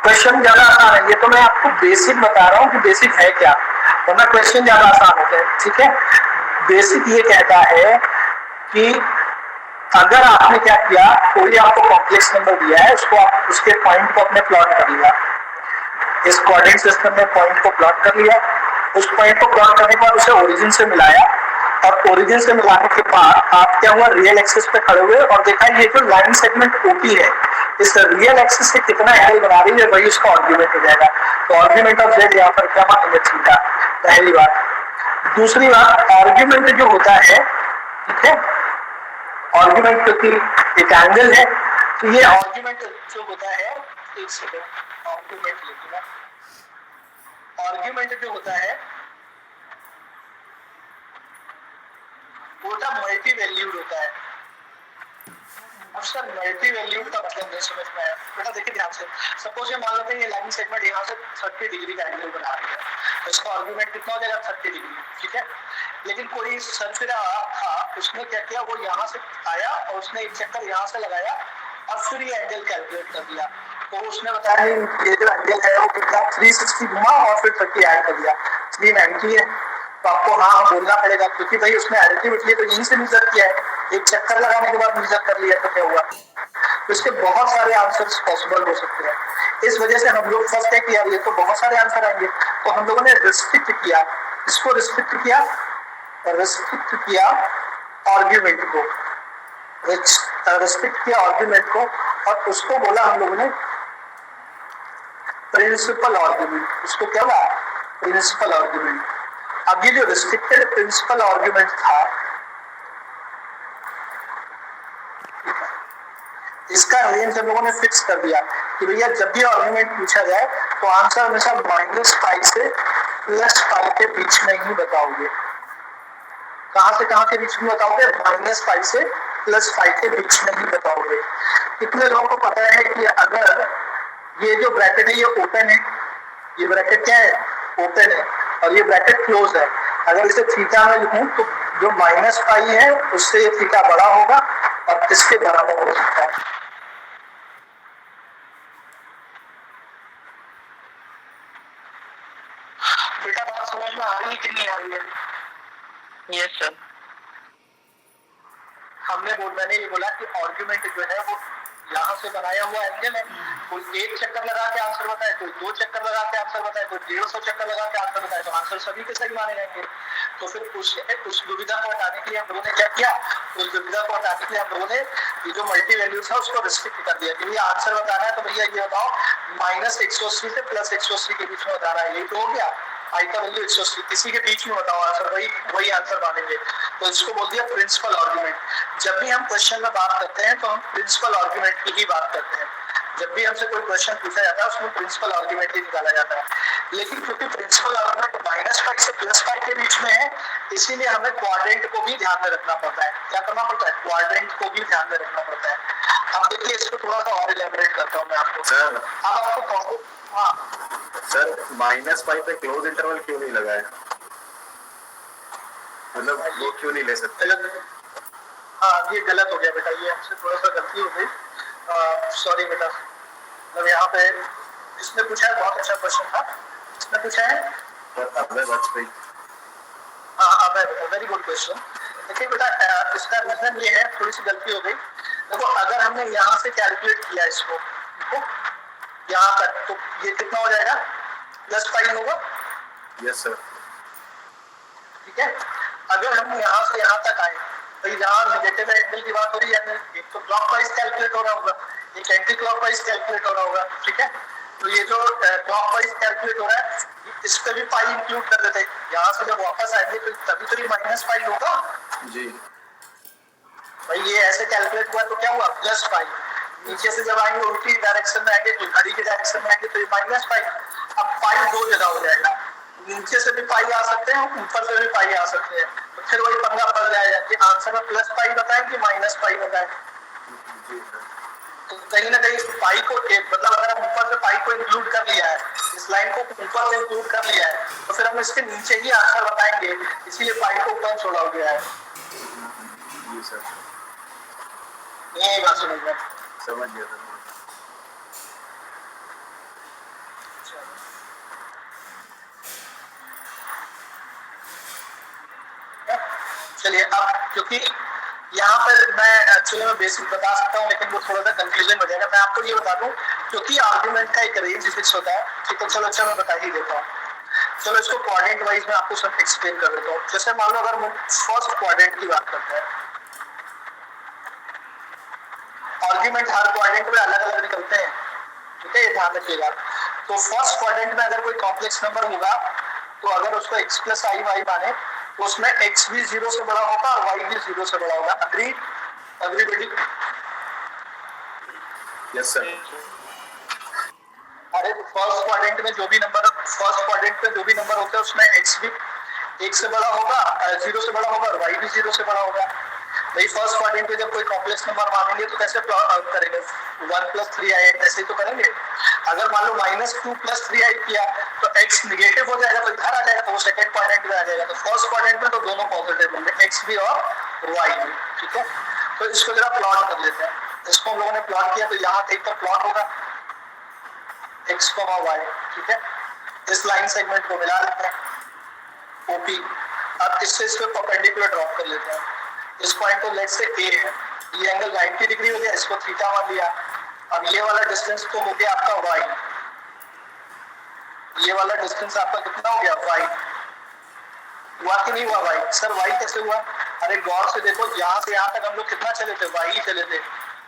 क्वेश्चन ज्यादा आसान है, ये तो मैं आपको बेसिक बता रहा हूँ कि बेसिक है क्या, वरना क्वेश्चन ज्यादा आसान होते हैं, ठीक है। बेसिक ये कहता है कि अगर आपने क्या किया, कोई आपको कॉम्प्लेक्स नंबर दिया है, उसको आप उसके पॉइंट को अपने प्लॉट कर लिया, इस कोऑर्डिनेट सिस्टम में पॉइंट को प्लॉट कर लिया। उस पॉइंट को प्लॉट करने के बाद उसे ओरिजिन से मिलाया, और ओरिजिन से मिलाने के बाद आप क्या हुआ, रियल एक्सिस पे खड़े हुए और देखा ये जो लाइन सेगमेंट ओपी है, इस रियल एक्सिस से कितना एंगल बना रही है, वही उसका आर्गुमेंट हो जाएगा। तो आर्गुमेंट ऑफ जेड यहाँ पर क्या मानेंगे, थीटा, पहली बात। दूसरी बात, आर्गुमेंट जो होता है, ठीक है, आर्गुमेंट क्योंकि एक एंगल है, तो ये आर्गुमेंट जो होता है, एक सेकंड, आर्गुमेंट लिखना, आर्गुमेंट जो होता है वो मल्टी वैल्यूड होता है। अब सर मल्टी वैल्यूड का मतलब नहीं समझ में आया बेटा। देखिए ध्यान से, सपोज ये मान लेते हैं ये लाइन सेगमेंट यहाँ से 30 डिग्री का एंगल बना रही है, तो इसका आर्गुमेंट कितना हो जाएगा, 30 डिग्री, ठीक है। लेकिन कोई सरफिरा था, उसने क्या किया, वो यहाँ से आया और उसने एक चक्कर यहाँ से लगाया और फिर ये एंगल कैलकुलेट कर दिया। तो उसने बताया ये जो एंगल है वो कितना 360 घुमा और फिर 30 ऐड कर दिया, 390 है। तो आपको हाँ बोलना पड़ेगा, क्योंकि भाई उसने अल्टीमेटली तो यहीं से मेजर किया है, एक चक्कर लगाने के बाद मेजर कर लिया, तो क्या हुआ। तो इसके बहुत सारे आंसर्स पॉसिबल हो सकते हैं। इस वजह से हम लोग फर्स्ट है कि यार ये तो बहुत सारे आंसर आएंगे, तो हम लोगों ने रिस्ट्रिक्ट किया, इसको रिस्ट्रिक्ट किया आर्ग्यूमेंट को, रिस्ट्रिक्ट किया आर्ग्यूमेंट को, और उसको बोला हम लोगों ने प्रिंसिपल आर्ग्यूमेंट। उसको क्या बोला, प्रिंसिपल आर्ग्यूमेंट। अब ये जो रिस्ट्रिक्टेड प्रिंसिपल आर्ग्यूमेंट था, इसका रेंज हम लोगों ने फिक्स कर दिया कि भैया जब भी आर्गुमेंट पूछा जाए तो आंसर हमेशा -π से +π के बीच में ही बताओगे। कहां से कहां के बीच में बताओगे, -π से +π के बीच में ही बताओगे। कितने लोगों को पता है कि अगर ये जो ब्रैकेट है ये ओपन है, ये ब्रैकेट क्या है, ओपन है, और ये ब्रैकेट क्लोज है। अगर इसे थीटा में लिखूं तो जो -π है उससे ये थीटा बड़ा होगा और इसके बराबर हो सकता है। बेटा बात समझ में आ रही है कि नहीं आ रही है? Yes sir. मैंने ये बोला कि आर्गुमेंट जो है वो यहाँ से बनाया हुआ एंगल है। कोई एक चक्कर लगा के आंसर बताए, कोई 2 चक्कर लगा के आंसर बताए, कोई 150 चक्कर लगा के आंसर बताए, तो आंसर सभी के सही माने जाएंगे। तो फिर उस दुविधा को हटाने के लिए हम लोगों ने क्या किया, उस दुविधा को हटाने के लिए हम लोगों ने ये जो मल्टी वैल्यूज है उसको रिस्ट्रिक्ट कर दिया कि भैया आंसर बताना है तो भैया ये बताओ -180 से +180 के बीच में बताना है। यही तो हो गया, आई का वैल्यू 180, इसी के बीच में बताओ आंसर, वही आंसर मानेंगे। तो इसको बोल दिया प्रिंसिपल आर्गुमेंट। जब भी हम क्वेश्चन में बात करते हैं तो हम प्रिंसिपल आर्गुमेंट की ही बात करते हैं। जब भी हमसे कोई क्वेश्चन पूछा जाता है उसमें प्रिंसिपल आर्गुमेंट ही निकाला जाता है। लेकिन क्योंकि प्रिंसिपल आर्गुमेंट -5 से +5 के बीच में है, इसीलिए हमें क्वाड्रेंट को भी ध्यान में रखना पड़ता है। क्या करना पड़ता है? क्वाड्रेंट को भी ध्यान में रखना पड़ता है। अब देखिए इसको थोड़ा सा और इलैबोरेट करता हूँ मैं आपको। सर अब आपको सर -5 पे क्लोज इंटरवल क्यों नहीं लगाया? मतलब वो क्यों नहीं ले सकते? हाँ ये गलत हो गया बेटा, ये हमसे थोड़ा सा गलती हो गई, सॉरी बेटा। मतलब यहाँ पे इसने पूछा है, बहुत अच्छा क्वेश्चन था, इसने पूछा है हाँ वेरी गुड क्वेश्चन। देखिए बेटा इसका रीजन ये है, थोड़ी सी गलती हो गई। देखो अगर हमने यहाँ से कैलकुलेट किया इसको, देखो यहाँ तक, तो ये कितना हो जाएगा? +5 होगा। Yes sir. ठीक है, अगर हम यहाँ से यहाँ तक आए तो यहाँ नेगेटिव एंगल की बात हो रही है, एक तो क्लॉकवाइज कैलकुलेट हो रहा होगा, एक एंटी क्लॉकवाइज कैलकुलेट हो रहा होगा। ठीक है, तो ये जो क्लॉकवाइज कैलकुलेट हो रहा है इस पे भी पाई इंक्लूड कर देते, यहाँ से जब वापस आएंगे तो तभी तो ये -5 होगा जी। भाई। ये ऐसे कैलकुलेट हुआ तो क्या हुआ? +5। नीचे से जब आएंगे उल्टी डायरेक्शन में आएंगे, तो घड़ी के डायरेक्शन में आएंगे तो ये -5। अब पाई 2 जगह हो जाएगा, नीचे से भी पाई आ सकते हैं, ऊपर से भी पाई आ सकते हैं, तो फिर वही पंगा पड़ जाएगा कि आंसर में +5 बताएं कि -5 बताएं। तो कहीं ना कहीं पाई को मतलब अगर हम ऊपर से पाई को इंक्लूड कर लिया है, इस लाइन को ऊपर से इंक्लूड कर लिया है, तो फिर हम इसके नीचे ही आंसर बताएंगे, इसीलिए पाई को ऊपर छोड़ा गया है। जी सर, ये बात समझ में समझ गया सर। चलिए अब क्योंकि यहाँ पर मैं एक्चुअली में बेसिक बता सकता हूँ, लेकिन वो थोड़ा सा कंफ्यूजन हो जाएगा। मैं आपको ये बता दूं, क्योंकि आर्गुमेंट का एक रेंज फिक्स होता है। ठीक है, चलो अच्छा मैं बता ही देता हूँ। चलो इसको क्वाड्रेंट वाइज में आपको सब एक्सप्लेन कर देता हूँ। जैसे मान लो अगर फर्स्ट क्वाड्रेंट की बात करते हैं, आर्गुमेंट हर क्वाड्रेंट में अलग अलग निकलते हैं। ठीक है, ये ध्यान रखिएगा। तो फर्स्ट क्वाड्रेंट में अगर कोई कॉम्प्लेक्स नंबर होगा तो अगर उसको x + i y माने तो उसमें x भी 0 से बड़ा होगा और y भी 0 से बड़ा होगा। Agree everybody? Yes sir. अरे फर्स्ट क्वाड्रेंट में जो भी नंबर होते हैं उसमें x भी 1 से बड़ा होगा, 0 से बड़ा होगा और y भी 0 से बड़ा होगा। भाई फर्स्ट क्वाड्रेंट में जब कोई कॉम्प्लेक्स नंबर मानेंगे तो कैसे प्लॉट करेंगे? 1 + 3i ऐसे ही तो करेंगे। अगर मान लो -2 + 3i किया तो x निगेटिव हो जाएगा, तो इधर आ जाएगा, तो वो सेकंड क्वाड्रेंट में आ जाएगा। तो फर्स्ट क्वाड्रेंट में तो दोनों पॉजिटिव होंगे, x भी और y भी। ठीक है, तो इसको जरा प्लॉट कर लेते हैं। इसको हम लोगों ने प्लॉट किया तो यहाँ एक तो प्लॉट होगा x, y। ठीक है, इस लाइन सेगमेंट को मिला लेते हैं OP। अब इससे इस पे परपेंडिकुलर ड्रॉप कर लेते हैं। इस पॉइंट को लेट से A है, ये एंगल 90 डिग्री हो गया, इसको थीटा मान लिया। अब ये वाला डिस्टेंस तो हो गया आपका y, ये वाला डिस्टेंस आपका कितना हो गया? y। हुआ कि नहीं हुआ y? सर y कैसे हुआ? अरे गौर से देखो, यहाँ से यहाँ तक हम लोग कितना चले थे? y ही चले थे।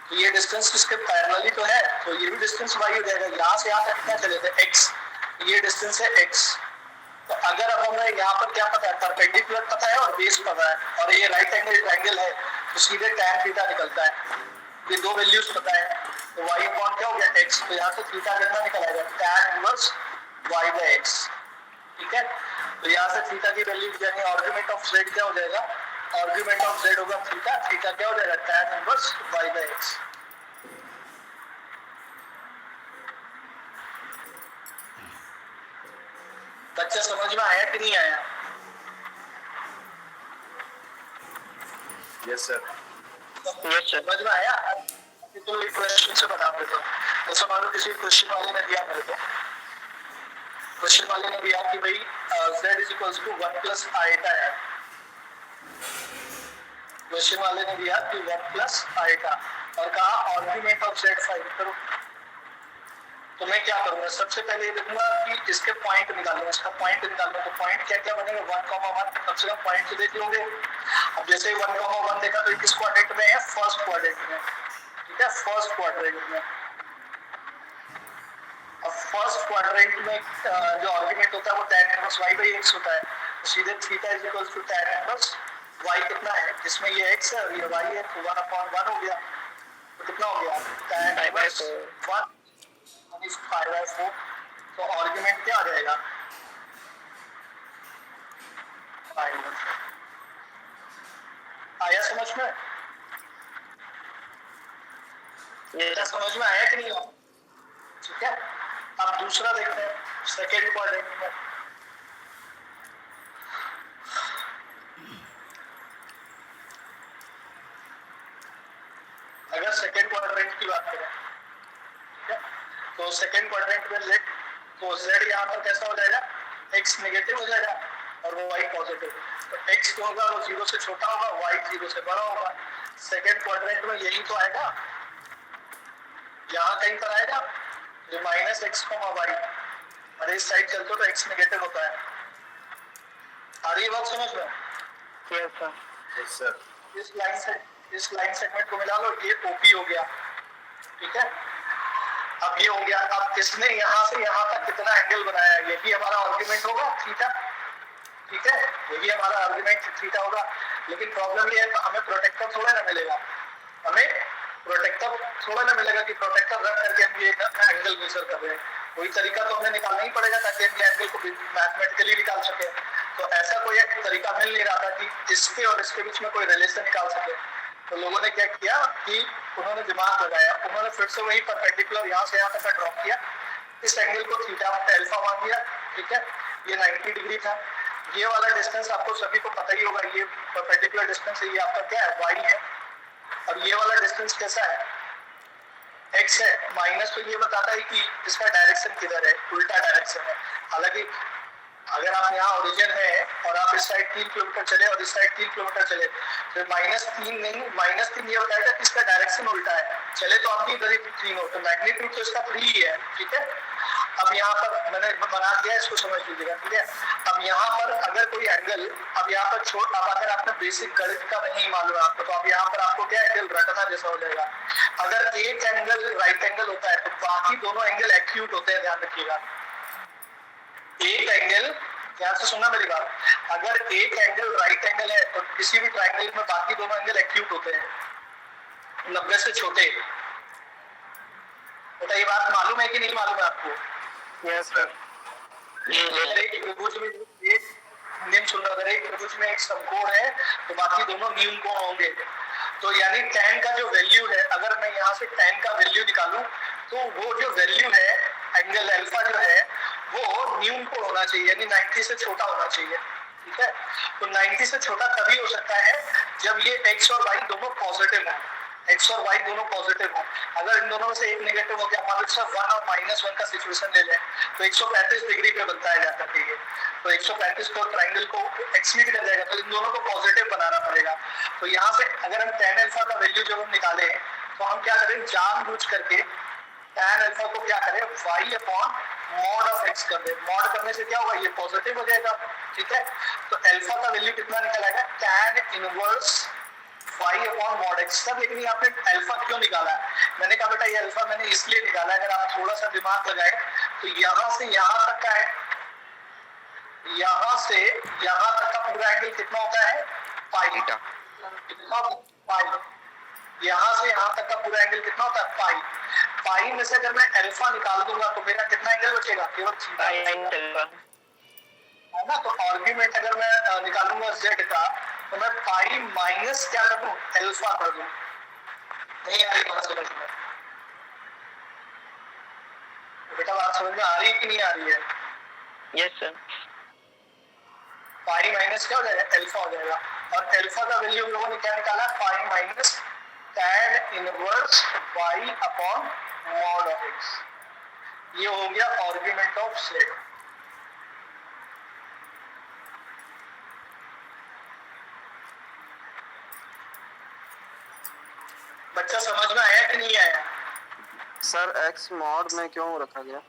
तो ये डिस्टेंस इसके पैरेलली तो है, तो ये भी डिस्टेंस y हो जाएगा। यहाँ से यहाँ तक कितना चले थे? x, ये डिस्टेंस है x। तो अगर अब हमें यहाँ पर क्या पता है? परपेंडिकुलर पता है और बेस पता है, और ये राइट एंगल ट्रायंगल है, तो सीधे tan थीटा निकलता है। ये दो वैल्यूज पता है, तो y अपॉन क्या हो गया? x। तो यहाँ से थीटा कितना निकल आएगा? tan inverse y/x। ठीक है, तो यहाँ से थीटा की वैल्यू यानी आर्गुमेंट ऑफ z क्या हो जाएगा? आर्गुमेंट ऑफ z होगा थीटा, थीटा क्या हो जाएगा? tan inverse y/x। बच्चा समझ में आया कि नहीं आया? Yes sir. समझ में आया? तो एक क्वेश्चन से बता देता हूँ। जैसे मान लो किसी क्वेश्चन वाले ने दिया मेरे को, क्वेश्चन वाले ने दिया कि भाई z = 1 + i है। क्वेश्चन वाले ने दिया कि 1 प्लस आएगा और कहा आर्ग्यूमेंट ऑफ जेड फाइंड करो। तो मैं क्या करूंगा, सबसे पहले ये देखूंगा कि इसके पॉइंट निकालूंगा, इसका पॉइंट निकालूंगा। तो पॉइंट क्या क्या बनेगा, 1,1 कम से कम पॉइंट तो देख लोगे। अब जैसे 1,1 देखा तो किस क्वाड्रेंट में है, फर्स्ट क्वाड्रेंट में, ठीक है, फर्स्ट क्वाड्रेंट में। अब फर्स्ट क्वाड्रेंट में जो आर्ग्यूमेंट होता है वो tan inverse y by x होता है। तो सीधे theta is equal to tan inverse y कितना है, इसमें ये x है और ये y है, तो 1/1 हो गया। तो कितना हो गया, tan इनवर्स 1 इज 5/4। तो आर्ग्यूमेंट क्या आ जाएगा, 5/4। आया समझ में, ये समझ में आया कि नहीं आया? ठीक है, अब दूसरा देखते हैं सेकेंड क्वाड्रेंट में। अगर सेकेंड क्वाड्रेंट की बात करें, ठीक है, तो सेकेंड क्वाड्रेंट में z, तो z यहाँ पर कैसा हो जाएगा, x नेगेटिव हो जाएगा और वो y पॉजिटिव। तो x जो होगा वो 0 से छोटा होगा, y 0 से बड़ा होगा। सेकेंड क्वाड्रेंट में यही तो आएगा, यहाँ कहीं पर आएगा जो माइनस एक्स y, और इस साइड चलते तो x नेगेटिव होता है। आ रही है बात समझ में? Yes sir. इस लाइन सेगमेंट को मिला लो, ये ओपी हो गया, ठीक है। अब ये हो गया, अब इसने यहाँ से यहाँ तक कितना एंगल बनाया, ये भी हमारा आर्ग्यूमेंट होगा थीटा, ठीक है, ये भी हमारा आर्ग्यूमेंट थीटा होगा। लेकिन प्रॉब्लम ये है तो हमें प्रोटेक्टर थोड़ा ना मिलेगा, हमें प्रोटेक्टर थोड़ा ना मिलेगा कि प्रोटेक्टर रख करके हम ये एंगल मेजर कर रहे हैं। कोई तरीका तो हमें निकालना ही पड़ेगा ताकि हम ये एंगल को मैथमेटिकली निकाल सके। तो ऐसा कोई एक तरीका मिल नहीं रहा था कि इसके और इसके बीच में कोई रिलेशन निकाल सके। तो लोगों ने क्या किया कि उन्होंने दिमाग लगाया, उन्होंने फिर से वही परपेंडिकुलर यहाँ से यहाँ तक का ड्रॉप किया, इस एंगल को थीटा अल्फा मान दिया, ठीक है, ये 90 डिग्री था। ये वाला डिस्टेंस आपको सभी को पता ही होगा, ये परपेंडिकुलर डिस्टेंस है, ये आपका क्या है, y है। और ये वाला डिस्टेंस कैसा है, x है। माइनस तो ये बताता है कि इसका डायरेक्शन किधर है, उल्टा डायरेक्शन है। हालांकि अगर आप यहाँ ओरिजिन है और आप इस साइड 3 किलोमीटर चले और इस साइड 3 किलोमीटर चले, तो -3 नहीं, -3 ये बताएगा कि इसका डायरेक्शन उल्टा है। चले तो आप भी इधर ही 3 हो, तो मैग्नीट्यूड तो इसका 3 ही है, ठीक है। अब यहाँ पर मैंने बना दिया, इसको समझ लीजिएगा, ठीक है। अब यहाँ पर अगर कोई एंगल, अब यहाँ पर छोड़, अब अगर आपने बेसिक गणित का नहीं मालूम है आपको, तो अब यहाँ पर आपको क्या एंगल रटना जैसा हो जाएगा। अगर एक एंगल राइट एंगल होता है तो बाकी दोनों एंगल एक्यूट होते हैं, ध्यान रखिएगा। एक एंगल, ध्यान से सुनना मेरी बात, अगर एक एंगल राइट एंगल है तो किसी भी ट्रायंगल में बाकी दोनों एंगल एक्यूट होते हैं, 90 से छोटे। बेटा ये बात मालूम है कि नहीं मालूम है आपको? Yes sir. अगर एक त्रिभुज में एक निम्न सुन, अगर एक त्रिभुज में एक समकोण है तो बाकी दोनों न्यून कोण होंगे। तो यानी tan का जो वैल्यू है, अगर मैं यहाँ से tan का वैल्यू निकालूं तो वो जो वैल्यू है एंगल अल्फा जो है वो न्यून कोण होना चाहिए, यानी 90 से छोटा होना चाहिए, ठीक है। तो 90 से छोटा तभी हो सकता है जब ये x और y दोनों पॉजिटिव हैं, x और y दोनों पॉजिटिव हो। अगर इन दोनों में से एक नेगेटिव हो गया, मान लो सिर्फ 1 और -1 का सिचुएशन ले लें, तो 135 डिग्री पे बनता है जाता है, तो 135 को ट्रायंगल को एक्सीड कर जाएगा, तो इन दोनों को पॉजिटिव बनाना पड़ेगा। तो यहाँ से अगर हम tan अल्फा का वैल्यू जब हम निकाले तो हम क्या करें, जानबूझ करके tan अल्फा को क्या करें, y upon mod of x कर दे। मॉड करने से क्या होगा, ये पॉजिटिव हो जाएगा, ठीक है। तो अल्फा का वैल्यू कितना निकल आएगा, tan inverse y upon mod x। सब लेकिन आपने अल्फा क्यों निकाला है, मैंने कहा बेटा ये अल्फा मैंने इसलिए निकाला है, अगर आप थोड़ा सा दिमाग लगाए तो यहाँ से यहाँ तक का है, यहाँ से यहाँ तक का पूरा एंगल कितना होता है, पाई। यहाँ से यहाँ तक का पूरा एंगल कितना होता है, पाई। पाई में से अगर मैं अल्फा निकाल दूंगा तो मेरा कितना एंगल बचेगा, केवल थीटा है ना। तो आर्ग्यूमेंट अगर मैं निकालूंगा z का तो मैं पाई माइनस क्या कर दूं, अल्फा कर दूं। नहीं आ रही बात समझ में? बेटा बात समझ में आ रही है कि नहीं आ रही है? Yes sir. पाई माइनस क्या हो जाएगा, अल्फा हो जाएगा। और अल्फा का वैल्यू हम लोगों ने क्या निकाला, pi minus tan inverse y upon mod of x। ये हो गया आर्ग्यूमेंट ऑफ z। बच्चा समझ में आया कि नहीं आया? सर एक्स मॉड में क्यों रखा गया?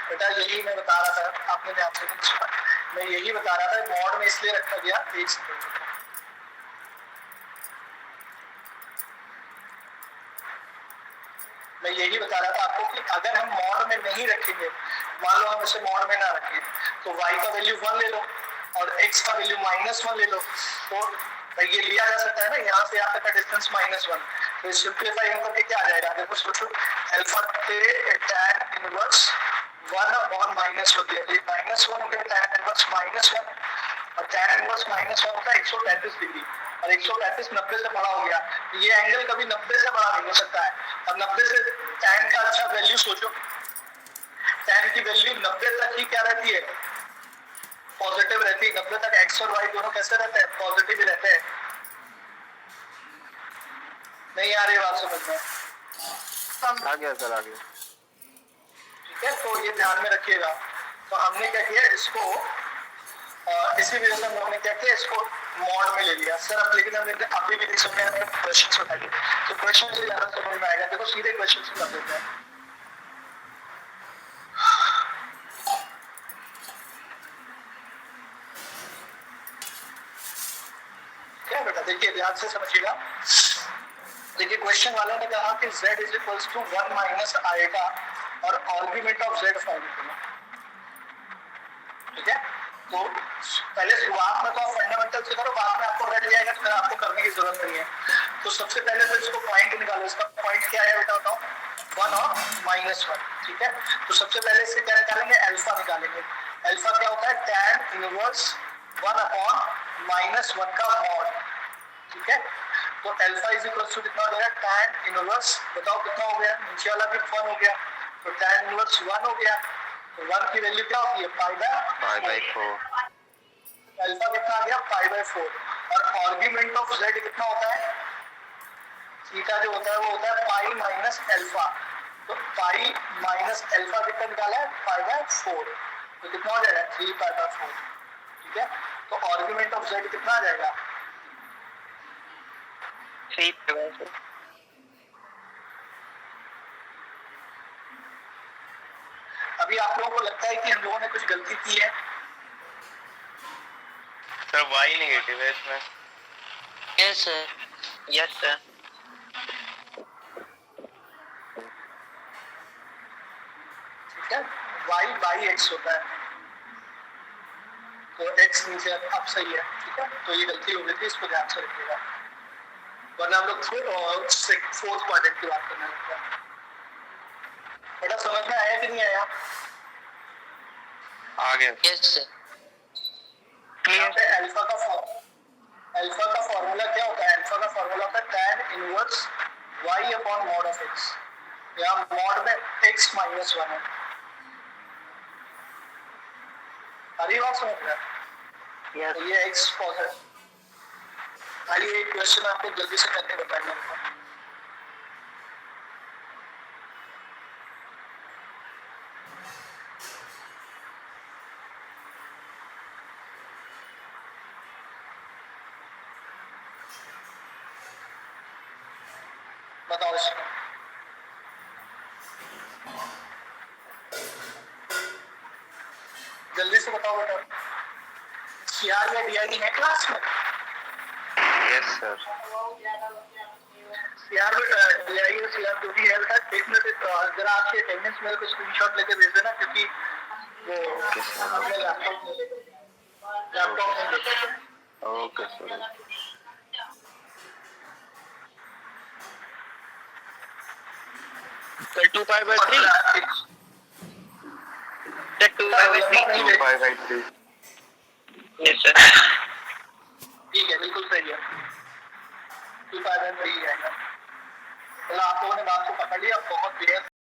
बेटा यही मैं बता रहा था, आपने ध्यान से नहीं सुना। मैं यही बता रहा था मॉड में इसलिए रखा गया, एक सेकंड। मैं यही बता रहा था आपको कि अगर हम मॉड में नहीं रखेंगे, मान लो हम इसे मॉड में ना रखें, तो y का वैल्यू 1 ले लो और x का वैल्यू -1 ले लो, तो भाई ये लिया जा सकता है ना, यहाँ से यहाँ तक का डिस्टेंस -1। तो सिंपलीफाई करके क्या आ जाएगा? देखो सोचो, अल्फा पे tan इनवर्स 1 अपॉन -1 दिया, ये -1 हो गया, tan इनवर्स -1 और tan इनवर्स -1 होता है 135 डिग्री, और 135 90 से बड़ा हो गया। ये एंगल कभी 90 से बड़ा नहीं हो सकता है। अब 90 से tan का अच्छा वैल्यू सोचो, tan की वैल्यू 90 तक ही क्या रहती है? पॉजिटिव रहती है। 90 तक x और y दोनों कैसे रहते हैं? पॉजिटिव ही रहते हैं। नहीं आ रही बात समझ में? आ गया सर, आ गया। ठीक है, तो ये ध्यान में रखिएगा। तो हमने क्या किया, इसको इसी वजह से हमने क्या किया, इसको मॉड में ले लिया सर। अब लेकिन हमने अभी भी नहीं समझ में क्वेश्चन उठाइए, तो क्वेश्चन से ज्यादा समझ में आएगा। देखो सीधे क्वेश्चन से कर देते हैं। क्या बेटा, देखिए ध्यान से समझिएगा। देखिए क्वेश्चन वाला ने कहा कि z is equals to 1 minus आएगा और आर्गुमेंट ऑफ z फाइंड करो। ठीक है, तो पहले शुरुआत में तो आप फंडामेंटल से करो, बाद में आपको रट जाएगा, तो आपको करने की जरूरत नहीं है। तो सबसे पहले तो इसको पॉइंट निकालो। इसका पॉइंट क्या है बेटा बताओ? 1 और -1। ठीक है, तो सबसे पहले इससे क्या निकालेंगे? अल्फा निकालेंगे। अल्फा क्या होता है? tan इनवर्स 1 अपॉन -1 का मॉड। ठीक है, तो अल्फा इज इक्वल टू कितना हो गया? tan इनवर्स, बताओ कितना हो गया? नीचे वाला भी 1 हो गया, तो tan इनवर्स 1 हो गया। तो 1 की वैल्यू क्या होती है? π/4। अल्फा कितना आ गया? π/4। और आर्गुमेंट ऑफ z कितना होता है? थीटा जो होता है वो होता है पाई माइनस अल्फा। तो पाई माइनस अल्फा कितना निकाला है? π/4। तो कितना हो जाएगा? 3π/4। ठीक है, तो आर्गुमेंट ऑफ z कितना आ जाएगा? 3/4। अभी आप लोगों को लगता है कि हम लोगों ने कुछ गलती की है? सर y नेगेटिव है इसमें। Yes sir, yes sir. ठीक है, y/x होता है, तो x नीचे अब सही है। ठीक है, तो ये गलती हो गई थी, इसको ध्यान से रखिएगा, वरना हम लोग फोर्थ क्वाड्रेंट की बात करने लगते हैं। बेटा समझ में आया कि नहीं आया? आ गया। Yes sir. यहाँ पे अल्फा का फॉर्मूला क्या होता है? अल्फा का फॉर्मूला होता है tan inverse y upon mod of x। यहाँ मॉड में x -1 है। अरे बात समझ रहे हैं? तो ये x पॉजिटिव। आइए एक क्वेश्चन आपको जल्दी से करके बताएंगे। बताओ इसको। जल्दी से बताओ बेटा। सीआर या डीआई है क्लास में? Yes sir. सीआर बेटा, डीआई और सीआर जो भी है बेटा, एक मिनट जरा आपके अटेंडेंस मेरे को स्क्रीनशॉट लेके भेज देना, क्योंकि वो अपने लैपटॉप में okay sir. Sir 2π/3। Sir 2/3। 2π/3। Yes sir. ठीक है, बिल्कुल सही है। 2π/3 आएगा। चलो आप लोगों ने बात को पकड़ लिया, बहुत बेहद